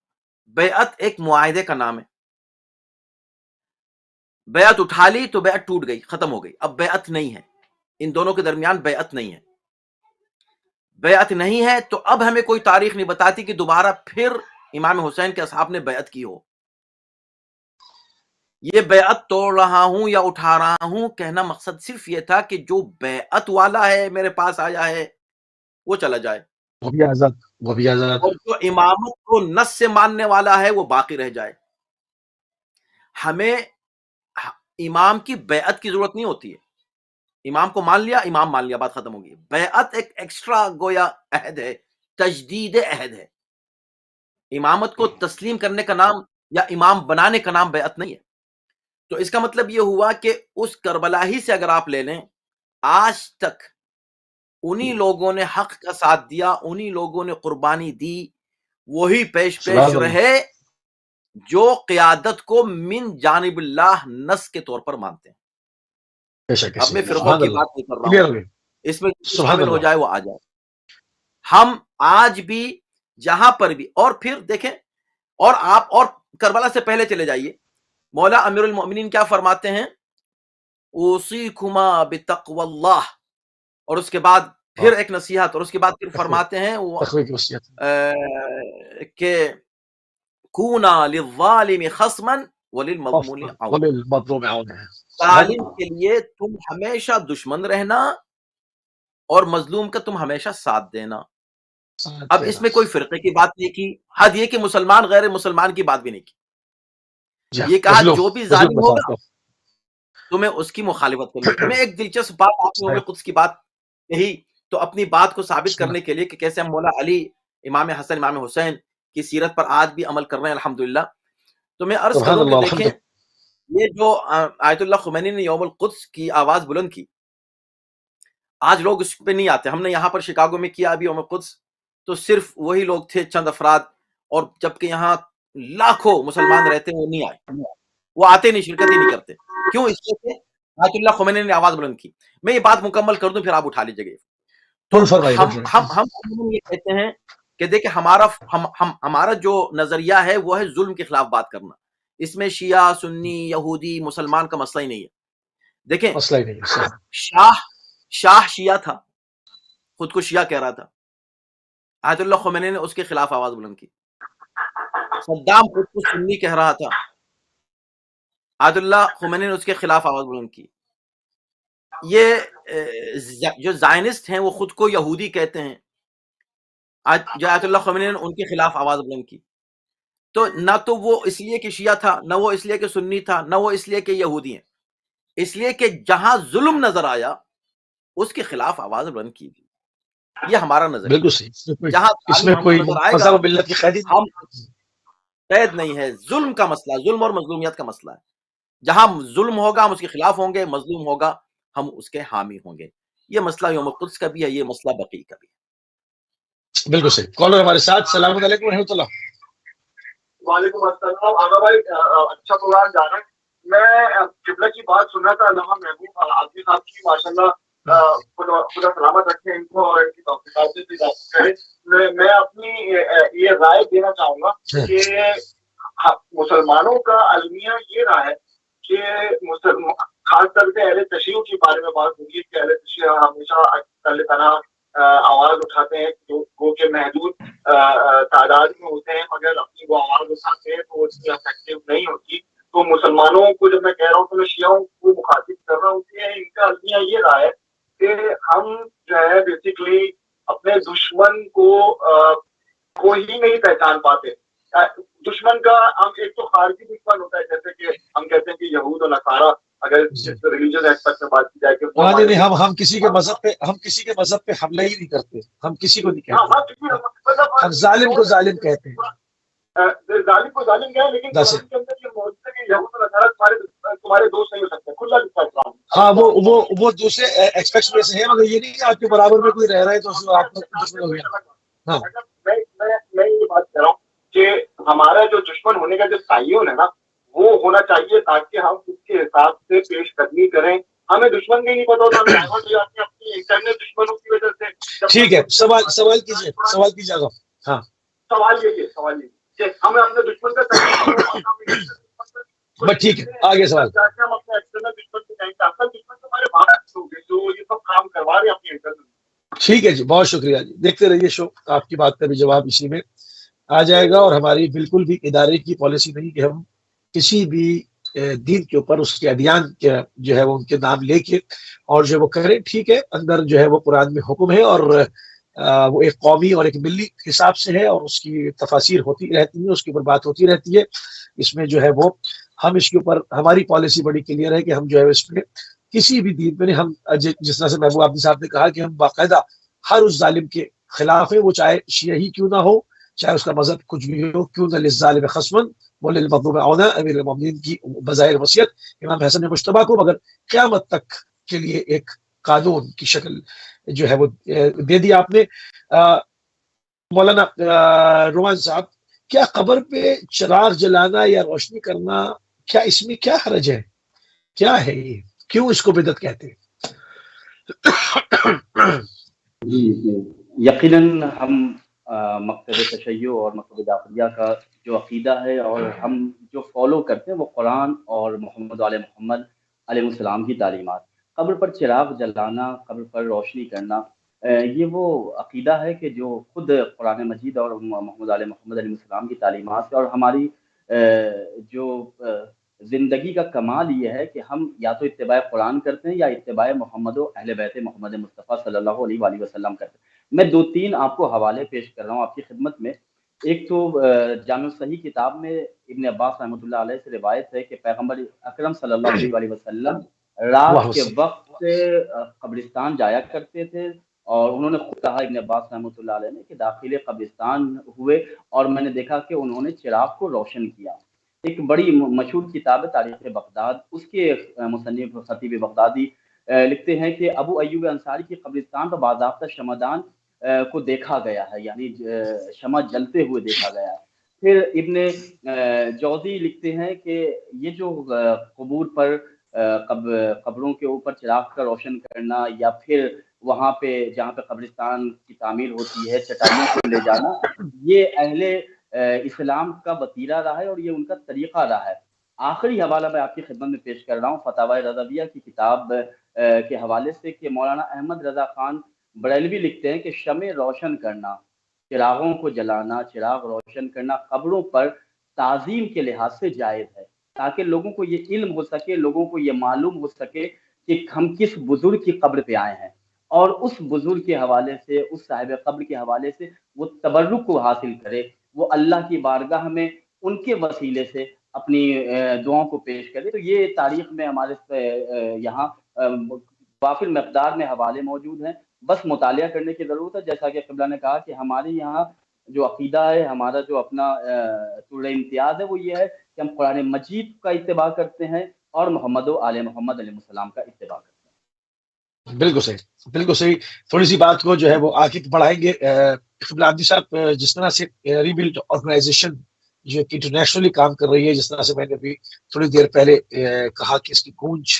بیعت ایک معاہدے کا نام ہے، بیعت اٹھا لی تو بیعت ٹوٹ گئی، ختم ہو گئی، اب بیعت نہیں ہے، ان دونوں کے درمیان بیعت نہیں ہے۔ بیعت نہیں ہے تو اب ہمیں کوئی تاریخ نہیں بتاتی کہ دوبارہ پھر امام حسین کے اصحاب نے بیعت کی ہو۔ یہ بیعت توڑ رہا ہوں یا اٹھا رہا ہوں کہنا مقصد صرف یہ تھا کہ جو بیعت والا ہے میرے پاس آیا ہے وہ چلا جائے، وہ بھی آزاد، اور جو امامت کو نص سے ماننے والا ہے وہ باقی رہ جائے۔ ہمیں امام کی بیعت کی ضرورت نہیں ہوتی ہے، امام کو مان لیا، امام مان لیا، بات ختم ہوگی۔ بیعت ایک ایکسٹرا گویا عہد ہے، تجدید عہد ہے۔ امامت کو تسلیم کرنے کا نام یا امام بنانے کا نام بیعت نہیں ہے۔ تو اس کا مطلب یہ ہوا کہ اس کربلا ہی سے اگر آپ لے لیں، آج تک انہی لوگوں نے حق کا ساتھ دیا، انہی لوگوں نے قربانی دی، وہی پیش رہے جو قیادت کو من جانب اللہ نص کے طور پر مانتے ہیں۔ اب میں فرقوں کی بات نہیں کر رہا ہوں، اس میں شامل ہو جائے وہ آ جائے۔ ہم آج بھی جہاں پر بھی، اور پھر دیکھیں، اور آپ اور کربلا سے پہلے چلے جائیے، مولا امیر المؤمنین کیا فرماتے ہیں؟ اوصیکما بتقوی اللہ، اور اس کے بعد پھر ایک نصیحت، اور اس کے بعد پھر فرماتے ہیں کہ کونا للظالم خصما وللمظلوم عونا، ظالم کے لیے تم ہمیشہ دشمن رہنا اور مظلوم کا تم ہمیشہ ساتھ دینا۔ اب اس میں کوئی فرقے کی بات نہیں کی، حد یہ کہ مسلمان غیر مسلمان کی بات بھی نہیں کی، یہ کہا جو بھی ظالم ہوگا تو میں اس کی مخالفت کروں گا۔ میں ایک دلچسپ بات آپ نے یوم قدس کی بات کہی تو اپنی بات کو ثابت کرنے کے لیے کہ کیسے ہم مولا علی، امام حسن، امام حسین کی سیرت پر آج بھی عمل کر رہے ہیں الحمدللہ، تو میں عرض کروں کہ دیکھیں یہ جو آیت اللہ خمینی نے یوم القدس کی آواز بلند کی، آج لوگ اس پہ نہیں آتے۔ ہم نے یہاں پر شکاگو میں کیا ابھی یوم قدس، تو صرف وہی لوگ تھے، چند افراد، اور جبکہ یہاں لاکھوں مسلمان رہتے وہ نہیں آئے، وہ آتے نہیں، شرکت ہی نہیں کرتے۔ کیوں؟ اس لیے کہ آیت اللہ خمینی نے آواز بلند کی۔ میں یہ بات مکمل کر دوں پھر آپ اٹھا لیجیے گا۔ تو ہم یہ کہتے ہیں کہ دیکھیں ہمارا جو نظریہ ہے وہ ہے ظلم کے خلاف بات کرنا، اس میں شیعہ، سنی، یہودی، مسلمان کا مسئلہ ہی نہیں ہے۔ دیکھیں شاہ شیعہ تھا، خود کو شیعہ کہہ رہا تھا، آیت اللہ خمینی نے اس کے خلاف آواز بلند کی۔ صدام خود کو سنی کہہ رہا تھا، آیت اللہ خمینی نے اس کے خلاف آواز بلند کی۔ یہ جو زائنسٹ ہیں وہ خود کو یہودی کہتے ہیں، جو آیت اللہ خمینی نے ان کے خلاف آواز بلند کی۔ تو نہ تو وہ اس لیے کہ شیعہ تھا، نہ وہ اس لیے کہ سنی تھا، نہ وہ اس لیے کہ یہودی ہیں، اس لیے کہ جہاں ظلم نظر آیا اس کے خلاف آواز بلند کی گئی۔ یہ ہمارا نظر ہے۔ بالکل صحیح، جہاں اس میں کوئی مذہب ملت کی قید نہیں ہے۔ ظلم کا مسئلہ، ظلم اور مظلومیت کا مسئلہ ہے۔ جہاں ظلم ہوگا ہم اس کے خلاف ہوں گے، مظلوم ہوگا ہم اس کے حامی ہوں گے۔ یہ مسئلہ یوم قدس کا بھی ہے، یہ مسئلہ بقی کا بھی ہے۔ بالکل صحیح۔ کالر ہمارے ساتھ، السلام علیکم ورحمۃ اللہ۔ وعلیکم السلام۔ آغا بھائی اچھا پروگرام جا رہا ہے۔ میں قبلہ کی بات سن رہا تھا، علامہ محبوب آدمی صاحب کی، ماشاءاللہ خدا سلامت رکھے ان کو اور ان کی توفیقات سے بھی کرے۔ میں اپنی یہ رائے دینا چاہوں گا کہ مسلمانوں کا المیہ یہ رہا ہے کہ خاص طور پہ اہل تشیع کے بارے میں بات ہوگی کہ اہل تشیع ہمیشہ اللہ تعالیٰ آواز اٹھاتے ہیں، جو کہ محدود تعداد میں ہوتے ہیں، مگر اپنی وہ آواز اٹھاتے ہیں تو وہ اتنی افیکٹو نہیں ہوتی۔ تو مسلمانوں کو جب میں کہہ رہا ہوں تو میں شیعوں کو مخاطب کر رہا ہوں کہ ان کا المیہ یہ رہا ہے کہ ہم جو ہے بیسیکلی اپنے دشمن کو ہی نہیں پہچان پاتے۔ دشمن کا ہم ایک تو خارجی دشمن ہوتا ہے، جیسے کہ ہم کہتے ہیں کہ یہود و نصارہ، اگر ریلیجن ایسپیکٹ میں بات کی جائے کہ نہیں، ہم کسی کے مذہب پہ حملہ ہی نہیں کرتے، ہم کسی کو نہیں کہتے، ہم ظالم کو ظالم کہتے ہیں، ظالم کو ظالم کہتے ہیں، لیکن قرآن کے اندر یہ موجود ہے کہ یہود و نصارہ تمہارے دوست نہیں ہو سکتے، کھلا لکھا ہے۔ ہاں وہ دوسرے ایکسپیکٹس میں سے ہیں، مگر یہ نہیں کہ آپ کے برابر میں کوئی رہ رہا ہے تو آپ دشمن ہو گیا۔ ہاں، میں یہ بات کہہ رہا ہوں کہ ہمارا جو دشمن ہونے کا جو تعین ہے نا وہ ہونا چاہیے تاکہ ہم اس کے حساب سے پیش قدمی کریں۔ ہمیں دشمن بھی نہیں پتا ہوتا، ہم ڈائیورٹ ہو جاتے ہیں اپنی انٹرنیٹ دشمنوں کی وجہ سے۔ ٹھیک ہے، سوال کیجیے گا۔ ہاں، سوال یہ کہ ہمیں اپنے دشمن کا ٹھیک ہے، آگے سوال۔ ہم اپنے ایکسٹرنل دشمن سے کہیں کہ اصل دشمن ہمارے باہر ہو گئے جو یہ سب کام کروا رہے ہیں اپنی انٹرنل۔ ٹھیک ہے جی، بہت شکریہ جی، دیکھتے رہیے شو، آپ کی بات کا بھی جواب اسی میں آ جائے گا۔ اور ہماری بالکل بھی ادارے کی پالیسی نہیں کہ ہم کسی بھی دین کے اوپر اس کے ادیان کے جو ہے وہ ان کے نام لے کے اور جو وہ کریں۔ ٹھیک ہے، اندر جو ہے وہ قرآن میں حکم ہے اور وہ ایک قومی اور ایک ملی حساب سے ہے اور اس کی تفاسیر ہوتی رہتی ہیں، اس کے اوپر بات ہوتی رہتی ہے۔ اس میں جو ہے وہ ہم اس کے اوپر ہماری پالیسی بڑی کلیئر ہے کہ ہم جو ہے اس میں کسی بھی دین میں نہیں، ہم جس طرح سے محبوب عبدی صاحب نے کہا کہ ہم باقاعدہ ہر اس ظالم کے خلاف ہیں، وہ چاہے شیعہ ہی کیوں نہ ہو، چاہے اس کا مذہب کچھ بھی ہو۔ کیوں نہ للظالم خصمن وللمظلوم عونا، امیر المومنین کی بظاہر وصیت امام حسن مجتبیٰ کو، مگر قیامت تک کے لیے ایک قانون کی شکل جو ہے وہ دے دی آپ نے۔ مولانا رومان صاحب، کیا قبر پہ چراغ جلانا یا روشنی کرنا، کیا اس میں کیا حرج ہے؟ کیا ہے یہ؟ کیوں اس کو بدعت کہتے ہیں؟ جی یقیناً ہم مکتب تشیع اور مکتب داخلیہ کا جو عقیدہ ہے اور ہم جو فالو کرتے ہیں وہ قرآن اور محمد محمد علیہ السلام کی تعلیمات۔ قبر پر چراغ جلانا، قبر پر روشنی کرنا، یہ وہ عقیدہ ہے کہ جو خود قرآن مجید اور محمد محمد علیہ السلام کی تعلیمات ہے، اور ہماری جو زندگی کا کمال یہ ہے کہ ہم یا تو اتباع قرآن کرتے ہیں یا اتباع محمد و اہل بیت محمد مصطفیٰ صلی اللہ علیہ وآلہ وسلم کرتے ہیں۔ میں 2-3 آپ کو حوالے پیش کر رہا ہوں آپ کی خدمت میں. ایک تو جامع صحیح کتاب میں ابن عباس رحمۃ اللہ علیہ سے روایت ہے کہ پیغمبر اکرم صلی اللہ علیہ وسلم رات کے وقت قبرستان جایا کرتے تھے، اور انہوں نے خود کہا ابن عباس رحمۃ اللہ علیہ نے کہ داخل قبرستان ہوئے اور میں نے دیکھا کہ انہوں نے چراغ کو روشن کیا. ایک بڑی مشہور کتاب ہے تاریخ بغداد، اس کے مصنف خطیب بغدادی لکھتے ہیں کہ ابو ایوب انصاری کی قبرستان پر باضابطہ شمعدان کو دیکھا گیا ہے، یعنی شمع جلتے ہوئے دیکھا گیا ہے. پھر ابن جوزی لکھتے ہیں کہ یہ جو قبور پر قبروں کے اوپر چراغ کا روشن کرنا، یا پھر وہاں پہ جہاں پہ قبرستان کی تعمیر ہوتی ہے چٹائیوں کو لے جانا، یہ اہل اسلام کا وتیرہ رہا ہے اور یہ ان کا طریقہ رہا ہے. آخری حوالہ میں آپ کی خدمت میں پیش کر رہا ہوں فتاوی رضویہ کی کتاب کے حوالے سے کہ مولانا احمد رضا خان بریلوی لکھتے ہیں کہ شمع روشن کرنا، چراغوں کو جلانا، چراغ روشن کرنا قبروں پر تعظیم کے لحاظ سے جائز ہے، تاکہ لوگوں کو یہ علم ہو سکے، لوگوں کو یہ معلوم ہو سکے کہ ہم کس بزرگ کی قبر پہ آئے ہیں، اور اس بزرگ کے حوالے سے، اس صاحب قبر کے حوالے سے وہ تبرک کو حاصل کرے، وہ اللہ کی بارگاہ میں ان کے وسیلے سے اپنی دعاؤں کو پیش کرے. تو یہ تاریخ میں ہمارے یہاں وافر مقدار میں حوالے موجود ہیں، بس مطالعہ کرنے کی ضرورت ہے. جیسا کہ قبلہ نے کہا کہ ہمارے یہاں جو عقیدہ ہے، ہمارا جو اپنا طور امتیاز ہے، وہ یہ ہے کہ ہم قرآن مجید کا اتباع کرتے ہیں اور محمد و آل محمد علیہ السلام کا اتباع کرتے ہیں. بالکل صحیح، بالکل صحیح. تھوڑی سی بات کو جو ہے وہ آگے بڑھائیں گے. قبلہ عابدی صاحب، جس طرح سے ریبلڈ آرگنائزیشن جو کہ انٹرنیشنلی کام کر رہی ہے، جس طرح سے میں نے بھی تھوڑی دیر پہلے کہا کہ اس کی گونج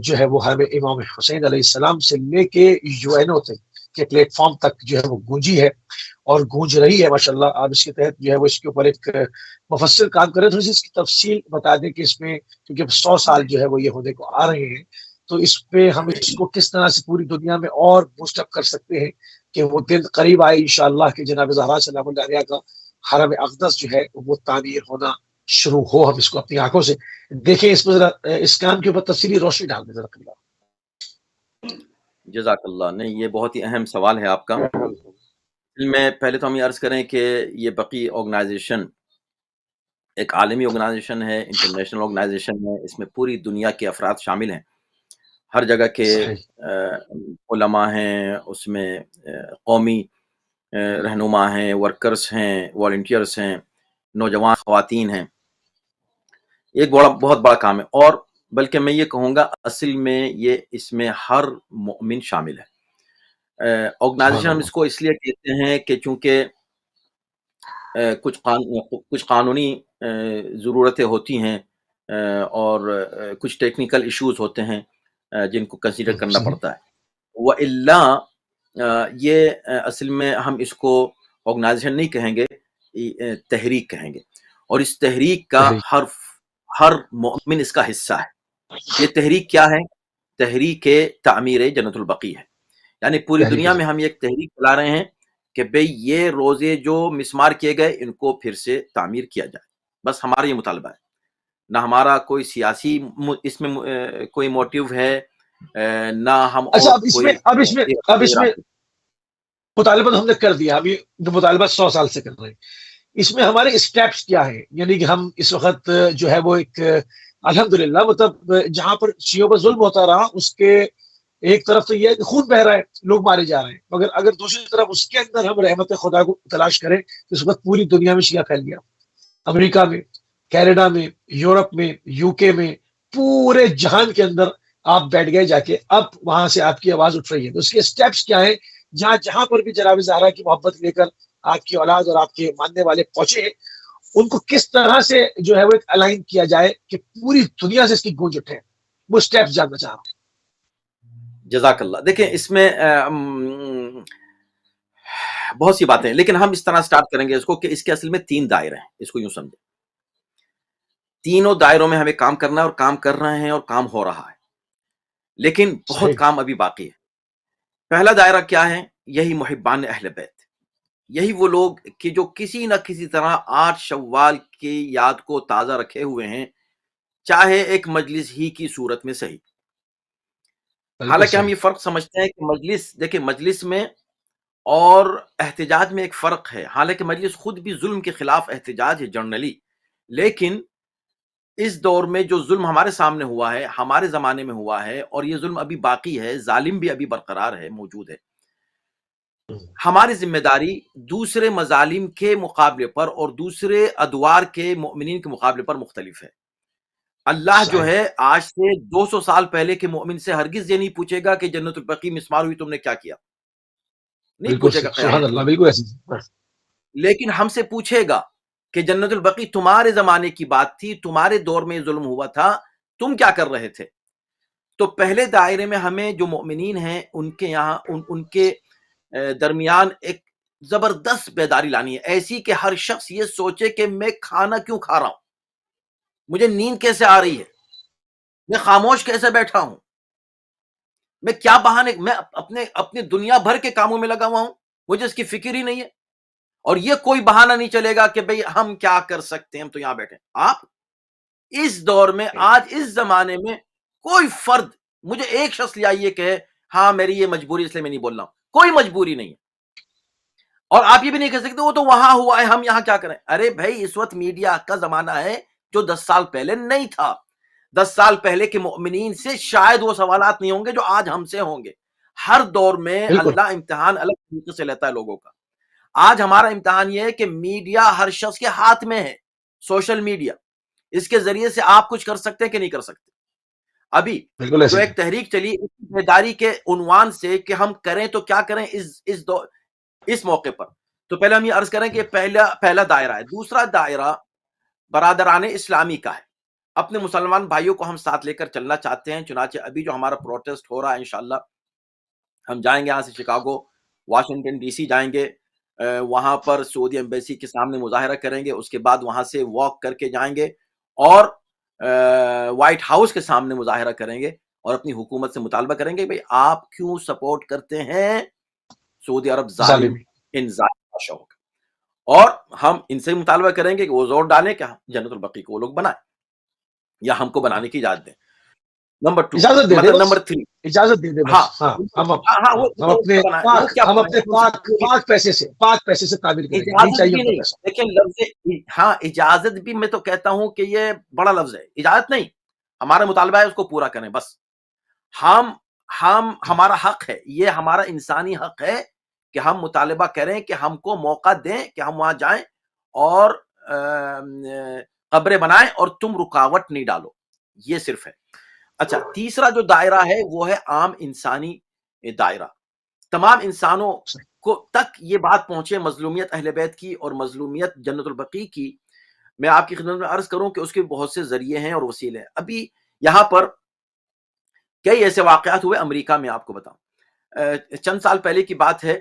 جو ہے وہ ہمیں امام حسین علیہ السلام سے لے کے UN کے پلیٹ فارم تک جو ہے وہ گونجی ہے اور گونج رہی ہے ماشاءاللہ. آپ اس کے تحت جو ہے وہ اس کے اوپر ایک مفصل کام کریں. تھوڑی سی اس کی تفصیل بتا دیں کہ اس میں کیونکہ 100 سال جو ہے وہ یہ ہونے کو آ رہے ہیں، تو اس پہ ہم اس کو کس طرح سے پوری دنیا میں اور بوسٹ اپ کر سکتے ہیں کہ وہ دن قریب آئے انشاءاللہ کہ جناب زہرا سلام اللہ علیہ کا حرم اقدس جو ہے وہ تعمیر ہونا شروع ہو. ہم اس کو اپنی آنکھوں سے دیکھیں. اس پر ذرا اس کام کے اوپر تفصیلی روشنی ڈال دیں ذرا. جزاک اللہ. نہیں، یہ بہت ہی اہم سوال ہے آپ کا. میں پہلے تو ہم یہ عرض کریں کہ یہ بقی آرگنائزیشن ایک عالمی آرگنائزیشن ہے، انٹرنیشنل آرگنائزیشن ہے. اس میں پوری دنیا کے افراد شامل ہیں، ہر جگہ کے علماء ہیں، اس میں قومی رہنما ہیں، ورکرز ہیں، والنٹیئرز ہیں، نوجوان خواتین ہیں. ایک بہت بڑا کام ہے، اور بلکہ میں یہ کہوں گا اصل میں یہ اس میں ہر مومن شامل ہے. آرگنائزیشن ہم اس کو اس لیے کہتے ہیں کہ چونکہ کچھ قانونی ضرورتیں ہوتی ہیں اور کچھ ٹیکنیکل ایشوز ہوتے ہیں جن کو کنسیڈر کرنا پڑتا ہے. وَإِلَّا یہ اصل میں ہم اس کو آرگنائزیشن نہیں کہیں گے، تحریک کہیں گے. اور اس تحریک کا ہر مومن اس کا حصہ ہے. یہ تحریک کیا ہے؟ تحریک تعمیر جنت البقیع ہے. یعنی پوری دنیا میں ہم ایک تحریک چلا رہے ہیں کہ بھئی یہ روزے جو مسمار کیے گئے ان کو پھر سے تعمیر کیا جائے. بس ہمارا یہ مطالبہ ہے. نہ ہمارا کوئی سیاسی اس میں کوئی موٹیو ہے، نہ ہم اب اس میں مطالبہ تو ہم نے کر دیا. ابھی جو مطالبہ 100 سال سے کر رہے ہیں، اس میں ہمارے اسٹیپس کیا ہیں؟ یعنی کہ ہم اس وقت جو ہے وہ ایک الحمدللہ مطلب جہاں پر شیعوں پر ظلم ہوتا رہا، اس کے ایک طرف تو یہ ہے کہ خون بہ رہا ہے، لوگ مارے جا رہے ہیں، مگر اگر دوسری طرف اس کے اندر ہم رحمت خدا کو تلاش کریں تو اس وقت پوری دنیا میں شیعہ پھیل گیا. امریکہ میں، کینیڈا میں، یورپ میں، UK میں، پورے جہان کے اندر آپ بیٹھ گئے جا کے. اب وہاں سے آپ کی آواز اٹھ رہی ہے. تو اس کے اسٹیپس کیا ہیں؟ جہاں پر بھی جناب زہرا کی محبت لے کر آپ کی اولاد اور آپ کے ماننے والے پہنچے ہیں، ان کو کس طرح سے جو ہے وہ ایک الائن کیا جائے کہ پوری دنیا سے اس کی گونج اٹھے. وہ اسٹیپس جاننا چاہ رہا ہوں. جزاک اللہ. دیکھیں اس میں بہت سی باتیں ہیں، لیکن ہم اس طرح سٹارٹ کریں گے اس کو کہ اس کے اصل میں 3 دائرے ہیں. اس کو یوں سمجھیں، تینوں دائروں میں ہمیں کام کرنا ہے اور کام کر رہے ہیں اور کام ہو رہا ہے، لیکن بہت کام ابھی باقی ہے. پہلا دائرہ کیا ہے؟ یہی محبان اہل بیت، یہی وہ لوگ کہ جو کسی نہ کسی طرح 8 شوال کی یاد کو تازہ رکھے ہوئے ہیں، چاہے ایک مجلس ہی کی صورت میں صحیح. حالانکہ ہم یہ فرق سمجھتے ہیں کہ مجلس، دیکھیں مجلس میں اور احتجاج میں ایک فرق ہے. حالانکہ مجلس خود بھی ظلم کے خلاف احتجاج ہے جنرلی، لیکن اس دور میں جو ظلم ہمارے سامنے ہوا ہے، ہمارے زمانے میں ہوا ہے، اور یہ ظلم ابھی باقی ہے، ظالم بھی ابھی برقرار ہے، موجود ہے. ہماری ذمہ داری دوسرے مظالم کے مقابلے پر اور دوسرے ادوار کے مؤمنین کے مقابلے پر مختلف ہے. اللہ جو ہے آج سے 200 سال پہلے کے مؤمن سے ہرگز یہ نہیں پوچھے گا کہ جنت البقیع مسمار ہوئی تم نے کیا کیا، نہیں پوچھے گا سبحان اللہ، بالکل ایسے. لیکن ہم سے پوچھے گا کہ جنت البقیع تمہارے زمانے کی بات تھی، تمہارے دور میں ظلم ہوا تھا، تم کیا کر رہے تھے. تو پہلے دائرے میں ہمیں جو مؤمنین ہیں ان کے یہاں ان کے درمیان ایک زبردست بیداری لانی ہے، ایسی کہ ہر شخص یہ سوچے کہ میں کھانا کیوں کھا رہا ہوں، مجھے نیند کیسے آ رہی ہے، میں خاموش کیسے بیٹھا ہوں، میں کیا بہانے، میں اپنے دنیا بھر کے کاموں میں لگا ہوا ہوں، مجھے اس کی فکر ہی نہیں ہے. اور یہ کوئی بہانہ نہیں چلے گا کہ بھئی ہم کیا کر سکتے ہیں، ہم تو یہاں بیٹھے. آپ اس دور میں، آج اس زمانے میں کوئی فرد، مجھے ایک شخص لیا یہ کہے ہاں میری یہ مجبوری اس لیے میں نہیں بول رہا ہوں، کوئی مجبوری نہیں ہے. اور آپ یہ بھی نہیں کہہ سکتے وہ تو وہاں ہوا ہے ہم یہاں کیا کریں. ارے بھائی اس وقت میڈیا کا زمانہ ہے جو 10 سال پہلے نہیں تھا. 10 سال پہلے کے مؤمنین سے شاید وہ سوالات نہیں ہوں گے جو آج ہم سے ہوں گے. ہر دور میں اللہ امتحان الگ طریقے سے لیتا ہے لوگوں کا. آج ہمارا امتحان یہ ہے کہ میڈیا ہر شخص کے ہاتھ میں ہے، سوشل میڈیا، اس کے ذریعے سے آپ کچھ کر سکتے ہیں کہ نہیں کر سکتے. ابھی جو ایک تحریک چلی بیداری کے عنوان سے کہ ہم کریں تو کیا کریں اس موقع پر، تو پہلے ہم یہ عرض کریں کہ پہلا دائرہ ہے. دوسرا دائرہ برادران اسلامی کا ہے. اپنے مسلمان بھائیوں کو ہم ساتھ لے کر چلنا چاہتے ہیں. چنانچہ ابھی جو ہمارا پروٹیسٹ ہو رہا ہے انشاءاللہ ہم جائیں گے یہاں سے شکاگو، واشنگٹن ڈی سی جائیں گے، وہاں پر سعودی ایمبیسی کے سامنے مظاہرہ کریں گے، اس کے بعد وہاں سے واک کر کے جائیں گے اور وائٹ ہاؤس کے سامنے مظاہرہ کریں گے اور اپنی حکومت سے مطالبہ کریں گے بھئی آپ کیوں سپورٹ کرتے ہیں سعودی عرب ظالم ان ظالم بادشاہوں کا. اور ہم ان سے مطالبہ کریں گے کہ وہ زور ڈالیں کہ جنت البقیع کو وہ لوگ بنائیں یا ہم کو بنانے کی اجازت دیں. نمبر 2 مطلب نمبر 3 اجازت دے دیں. ہم اپنے پاک پیسے سے تعمیر کریں گے. لیکن لفظ ہاں اجازت بھی میں تو کہتا ہوں کہ یہ بڑا لفظ ہے. اجازت نہیں، ہمارا مطالبہ ہے اس کو پورا کریں بس. ہمارا حق ہے، یہ ہمارا انسانی حق ہے کہ ہم مطالبہ کریں کہ ہم کو موقع دیں کہ ہم وہاں جائیں اور قبریں بنائیں اور تم رکاوٹ نہیں ڈالو. یہ صرف ہے. اچھا، تیسرا جو دائرہ ہے وہ ہے عام انسانی دائرہ. تمام انسانوں کو تک یہ بات پہنچے مظلومیت اہل بیت کی اور مظلومیت جنت البقیع کی. میں آپ کی خدمت میں عرض کروں کہ اس کے بہت سے ذریعے ہیں اور وسیلے ہیں. ابھی یہاں پر کئی ایسے واقعات ہوئے امریکہ میں. آپ کو بتاؤں چند سال پہلے کی بات ہے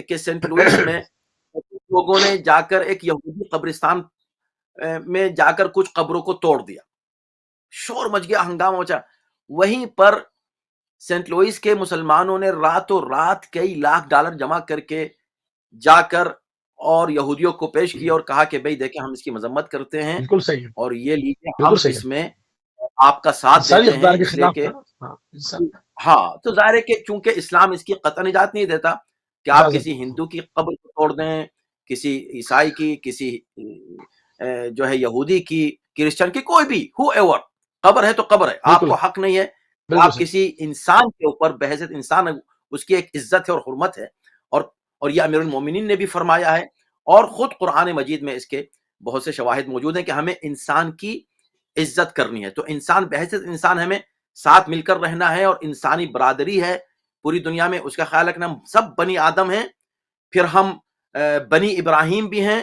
کہ سینٹ لوئس میں لوگوں نے جا کر ایک یہودی قبرستان میں جا کر کچھ قبروں کو توڑ دیا، شور مچ گیا، ہنگامہ مچا. وہیں پر سینٹ لوئس کے مسلمانوں نے راتوں رات کئی لاکھ ڈالر جمع کر کے جا کر اور یہودیوں کو پیش کیا اور کہا کہ بھئی دیکھیں ہم اس کی مذمت کرتے ہیں اور یہ لیجیے ہم اس میں آپ کا ساتھ دیتے ہیں، اس لیے کہ ہاں تو ظاہر ہے کہ چونکہ اسلام اس کی قطعا اجازت نہیں دیتا کہ آپ کسی ہندو کی قبر کو توڑ دیں، کسی عیسائی کی، کسی جو ہے یہودی کی، کرسچن کی، کوئی بھی ہو ایور، قبر ہے تو قبر ہے. آپ کو حق نہیں ہے آپ کسی انسان کے اوپر بحیثیت انسان، اس کی ایک عزت ہے اور حرمت ہے. اور یہ امیر المومنین نے بھی فرمایا ہے اور خود قرآن مجید میں اس کے بہت سے شواہد موجود ہیں کہ ہمیں انسان کی عزت کرنی ہے. تو انسان بحیثیت انسان ہمیں ساتھ مل کر رہنا ہے اور انسانی برادری ہے پوری دنیا میں، اس کا خیال رکھنا. ہم سب بنی آدم ہیں، پھر ہم بنی ابراہیم بھی ہیں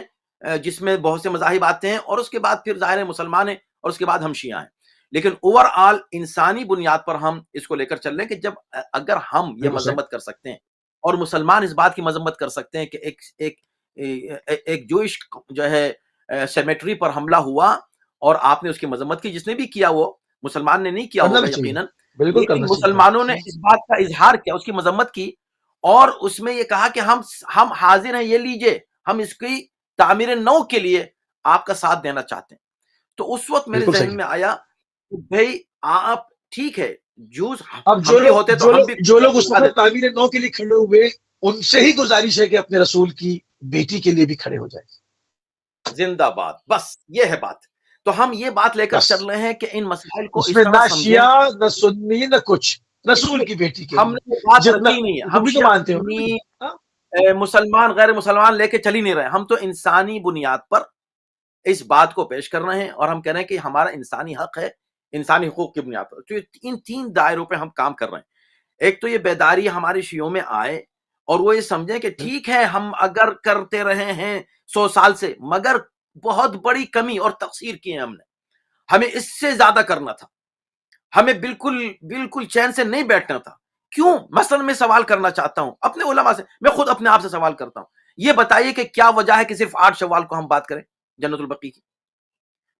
جس میں بہت سے مذاہب آتے ہیں، اور اس کے بعد پھر ظاہر مسلمان ہیں اور اس کے بعد ہم شیعہ ہیں. لیکن اوور آل انسانی بنیاد پر ہم اس کو لے کر چل رہے ہیں کہ جب اگر ہم یہ مذمت کر سکتے ہیں اور مسلمان اس بات کی مذمت کر سکتے ہیں کہ ایک جوئش جو ہے سیمیٹری پر حملہ ہوا اور آپ نے اس کی مذمت کی، جس نے بھی کیا وہ مسلمان نے نہیں کیا ہوگا یقیناً، لیکن مسلمانوں نے اس بات کا اظہار کیا، اس کی مذمت کی اور اس میں یہ کہا کہ ہم حاضر ہیں، یہ لیجئے، ہم اس کی تعمیر نو کے لیے آپ کا ساتھ دینا چاہتے ہیں. تو اس وقت میرے ذہن میں آیا کہ بھئی آپ ٹھیک ہے، جوز اب جو لوگ اس وقت تعمیر نو کے لیے کھڑے ہوئے ان سے ہی گزارش ہے کہ اپنے رسول کی بیٹی کے لیے بھی کھڑے ہو جائیں. زندہ باد. بس یہ ہے بات. تو ہم یہ بات لے کر بس چل رہے ہیں کہ ان مسائل کو اس اس میں طرح نہ سمجھیں. شیعہ نہ سنی نہ کچھ، رسول کی بیٹی کے ہم لیے نے یہ بات جتنا رکھی نہیں ہے. تم ہم بھی تو شیعہ مانتے ہو نا. سنی، ہاں؟ مسلمان غیر مسلمان لے کے چل ہی نہیں رہے. ہم تو انسانی بنیاد پر اس بات کو پیش کر رہے ہیں اور ہم کہہ رہے ہیں کہ ہمارا انسانی حق ہے انسانی حقوق کی بنیاد پر. تو ان 3 دائروں پہ ہم کام کر رہے ہیں. ایک تو یہ بیداری ہمارے شیعوں میں آئے اور وہ یہ سمجھیں کہ ٹھیک ہے ہم اگر کرتے رہے ہیں 100 سال سے، مگر بہت بڑی کمی اور تقصیر کی ہے ہم نے. ہمیں اس سے زیادہ کرنا تھا. ہمیں بالکل چین سے نہیں بیٹھنا تھا. کیوں؟ مثلا میں سوال کرنا چاہتا ہوں اپنے علماء سے، میں خود اپنے آپ سے سوال کرتا ہوں. یہ بتائیے کہ کیا وجہ ہے کہ صرف 8 شوال کو ہم بات کریں جنت البقیع کی؟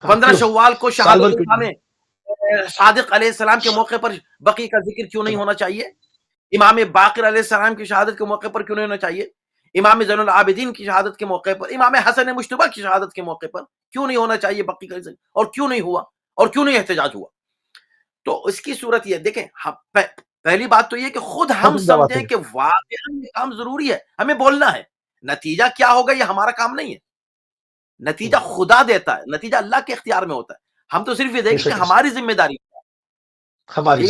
15 شوال کو سالور شہادت امام صادق علیہ السلام کے موقع پر بقیع کا ذکر کیوں نہیں ہونا چاہیے؟ امام باقر علیہ السلام کی شہادت کے موقع پر کیوں نہیں ہونا چاہیے؟ امام زین العابدین کی شہادت کے موقع پر، امام حسن مجتبیٰ کی شہادت کے موقع پر کیوں نہیں ہونا چاہیے بقیع کا ذکر؟ اور کیوں نہیں ہوا اور کیوں نہیں احتجاج ہوا؟ تو اس کی صورت یہ دیکھیں، پہلی بات تو یہ کہ خود ہم سمجھیں کہ واقعا یہ کام ضروری ہے، ہمیں بولنا ہے. نتیجہ کیا ہوگا یہ ہمارا کام نہیں ہے. نتیجہ خدا دیتا ہے، نتیجہ اللہ کے اختیار میں ہوتا ہے. ہم تو صرف یہ دیکھیں کہ ہماری ذمہ داری ہماری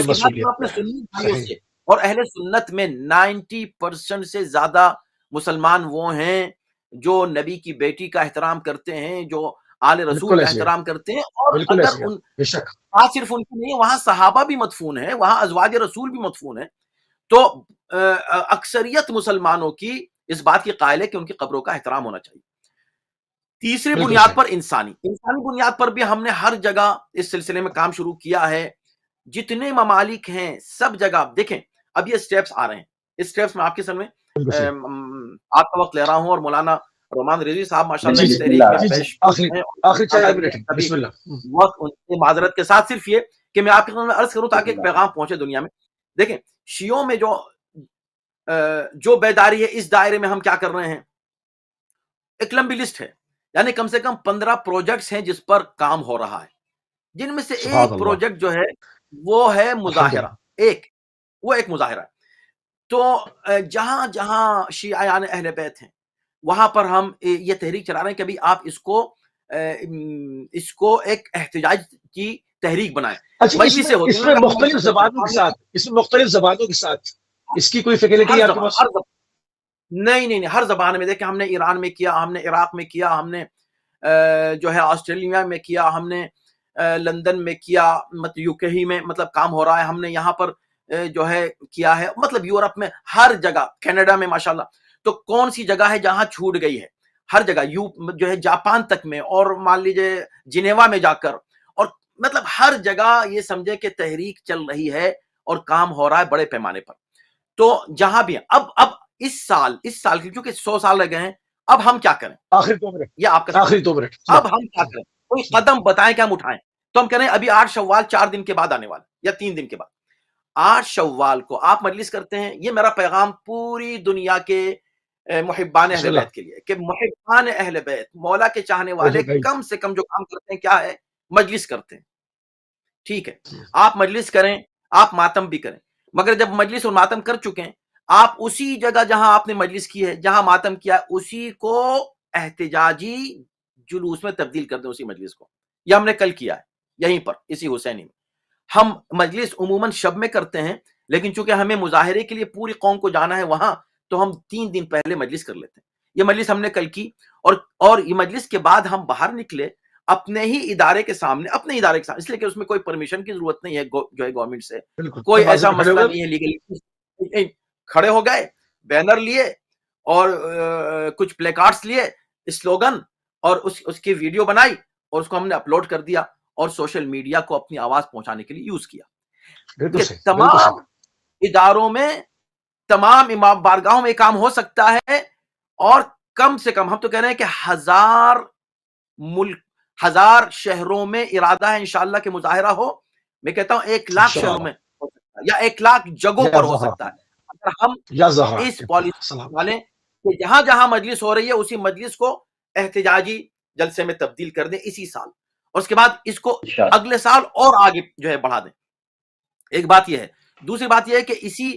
مسئولیت اپنے سنی بھائیوں سے، اور اہل سنت میں 90% سے زیادہ مسلمان وہ ہیں جو نبی کی بیٹی کا احترام کرتے ہیں، جو آل رسول کا احترام کرتے ہیں. اور اگر ان صرف ان کی نہیں، وہاں صحابہ بھی مدفون ہیں، وہاں ازواج رسول بھی مدفون ہیں. تو اکثریت مسلمانوں کی اس بات کی قائل ہے کہ ان کی قبروں کا احترام ہونا چاہیے. تیسری بنیاد پر انسانی بنیاد پر بھی ہم نے ہر جگہ اس سلسلے میں کام شروع کیا ہے. جتنے ممالک ہیں سب جگہ دیکھیں، اب یہ سٹیپس آ رہے ہیں. اس سٹیپس میں آپ کے سامنے آپ کا وقت لے رہا ہوں، اور مولانا رومان رضوی صاحب ماشاءاللہ اس تحریک میں پیش ہیں. وقت ان کی معذرت کے ساتھ صرف یہ کہ میں آپ کے سامنے عرض کروں تاکہ ایک پیغام پہنچے دنیا میں. دیکھیں، شیعوں میں جو بیداری ہے، اس دائرے میں ہم کیا کر رہے ہیں، ایک لمبی لسٹ ہے. یعنی کم سے کم 15 پروجیکٹس ہیں جس پر کام ہو رہا ہے، جن میں سے ایک پروجیکٹ جو ہے وہ ہے مظاہرہ. وہ ایک مظاہرہ ہے. تو جہاں جہاں شیعیان اہل بیت ہیں وہاں پر ہم یہ تحریک چلا رہے ہیں کہ ابھی آپ اس کو ایک احتجاج کی تحریک بنائیں. اس میں مختلف زبانوں کے ساتھ اس کی کوئی فیکلٹی آپ کے پاس؟ نہیں، ہر زبان میں. دیکھیں، ہم نے ایران میں کیا، ہم نے عراق میں کیا، ہم نے جو ہے آسٹریلیا میں کیا، ہم نے لندن میں کیا، مطلب یوکے ہی میں مطلب کام ہو رہا ہے. ہم نے یہاں پر جو ہے کیا ہے، مطلب یورپ میں ہر جگہ، کینیڈا میں ماشاءاللہ. تو کون سی جگہ ہے جہاں چھوٹ گئی ہے؟ ہر جگہ، جو ہے جاپان تک میں، اور مان لیجئے جنیوا میں جا کر، اور مطلب ہر جگہ یہ سمجھے کہ تحریک چل رہی ہے اور کام ہو رہا ہے بڑے پیمانے پر. تو جہاں بھی اب اس سال کی کیونکہ 100 سال رہ گئے ہیں، اب ہم کیا کریں؟ آخری 2 منٹ اب ہم کیا کریں؟ کوئی قدم بتائیں کہ ہم اٹھائیں. تو ہم کہہ رہے ہیں ابھی 8 شوال 4 دن کے بعد آنے والا، یا 3 دن کے بعد 8 شوال کو آپ مجلس کرتے ہیں. یہ میرا پیغام پوری دنیا کے محبان اہل بیت کے لیے کہ محبان اہل بیت، مولا کے چاہنے والے، کم سے کم جو کام کرتے ہیں کیا ہے؟ مجلس کرتے ہیں. ٹھیک ہے، آپ مجلس کریں، آپ ماتم بھی کریں، مگر جب مجلس اور ماتم کر چکے ہیں، آپ اسی جگہ جہاں آپ نے مجلس کی ہے، جہاں ماتم کیا، اسی کو احتجاجی جلوس میں تبدیل کر دیں. اسی مجلس کو، یہ ہم نے کل کیا ہے یہیں پر اسی حسینی میں. ہم مجلس عموماً شب میں کرتے ہیں، لیکن چونکہ ہمیں مظاہرے کے لیے پوری قوم کو جانا ہے وہاں، تو ہم 3 دن پہلے مجلس کر لیتے ہیں. یہ مجلس ہم نے کل کی، اور یہ مجلس کے بعد ہم باہر نکلے اپنے ہی ادارے کے سامنے، اس لیے کہ اس میں کوئی پرمیشن کی ضرورت نہیں ہے جو ہے گورنمنٹ سے، کوئی ایسا مسئلہ نہیں ہے لیگلی. کھڑے ہو گئے، بینر لیے اور کچھ پلے کارڈز لیے، سلوگن، اور اس کی ویڈیو بنائی اور اس کو ہم نے اپلوڈ کر دیا اور سوشل میڈیا کو اپنی آواز پہنچانے کے لیے یوز کیا. تمام اداروں میں، تمام امام بارگاہوں میں کام ہو سکتا ہے، اور کم سے کم ہم تو کہہ رہے ہیں کہ 1000 شہروں میں ارادہ ہے انشاءاللہ کہ مظاہرہ ہو. میں کہتا ہوں 1 لاکھ شہروں میں ہو سکتا ہے، یا 1 لاکھ جگہوں پر ہو سکتا ہے، اگر ہم اس پالیسی والے کہ جہاں جہاں مجلس ہو رہی ہے اسی مجلس کو احتجاجی جلسے میں تبدیل کر دیں اسی سال، اور اس کے بعد اس کو اگلے سال اور آگے جو ہے بڑھا دیں. ایک بات یہ ہے. دوسری بات یہ ہے کہ اسی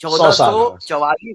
1444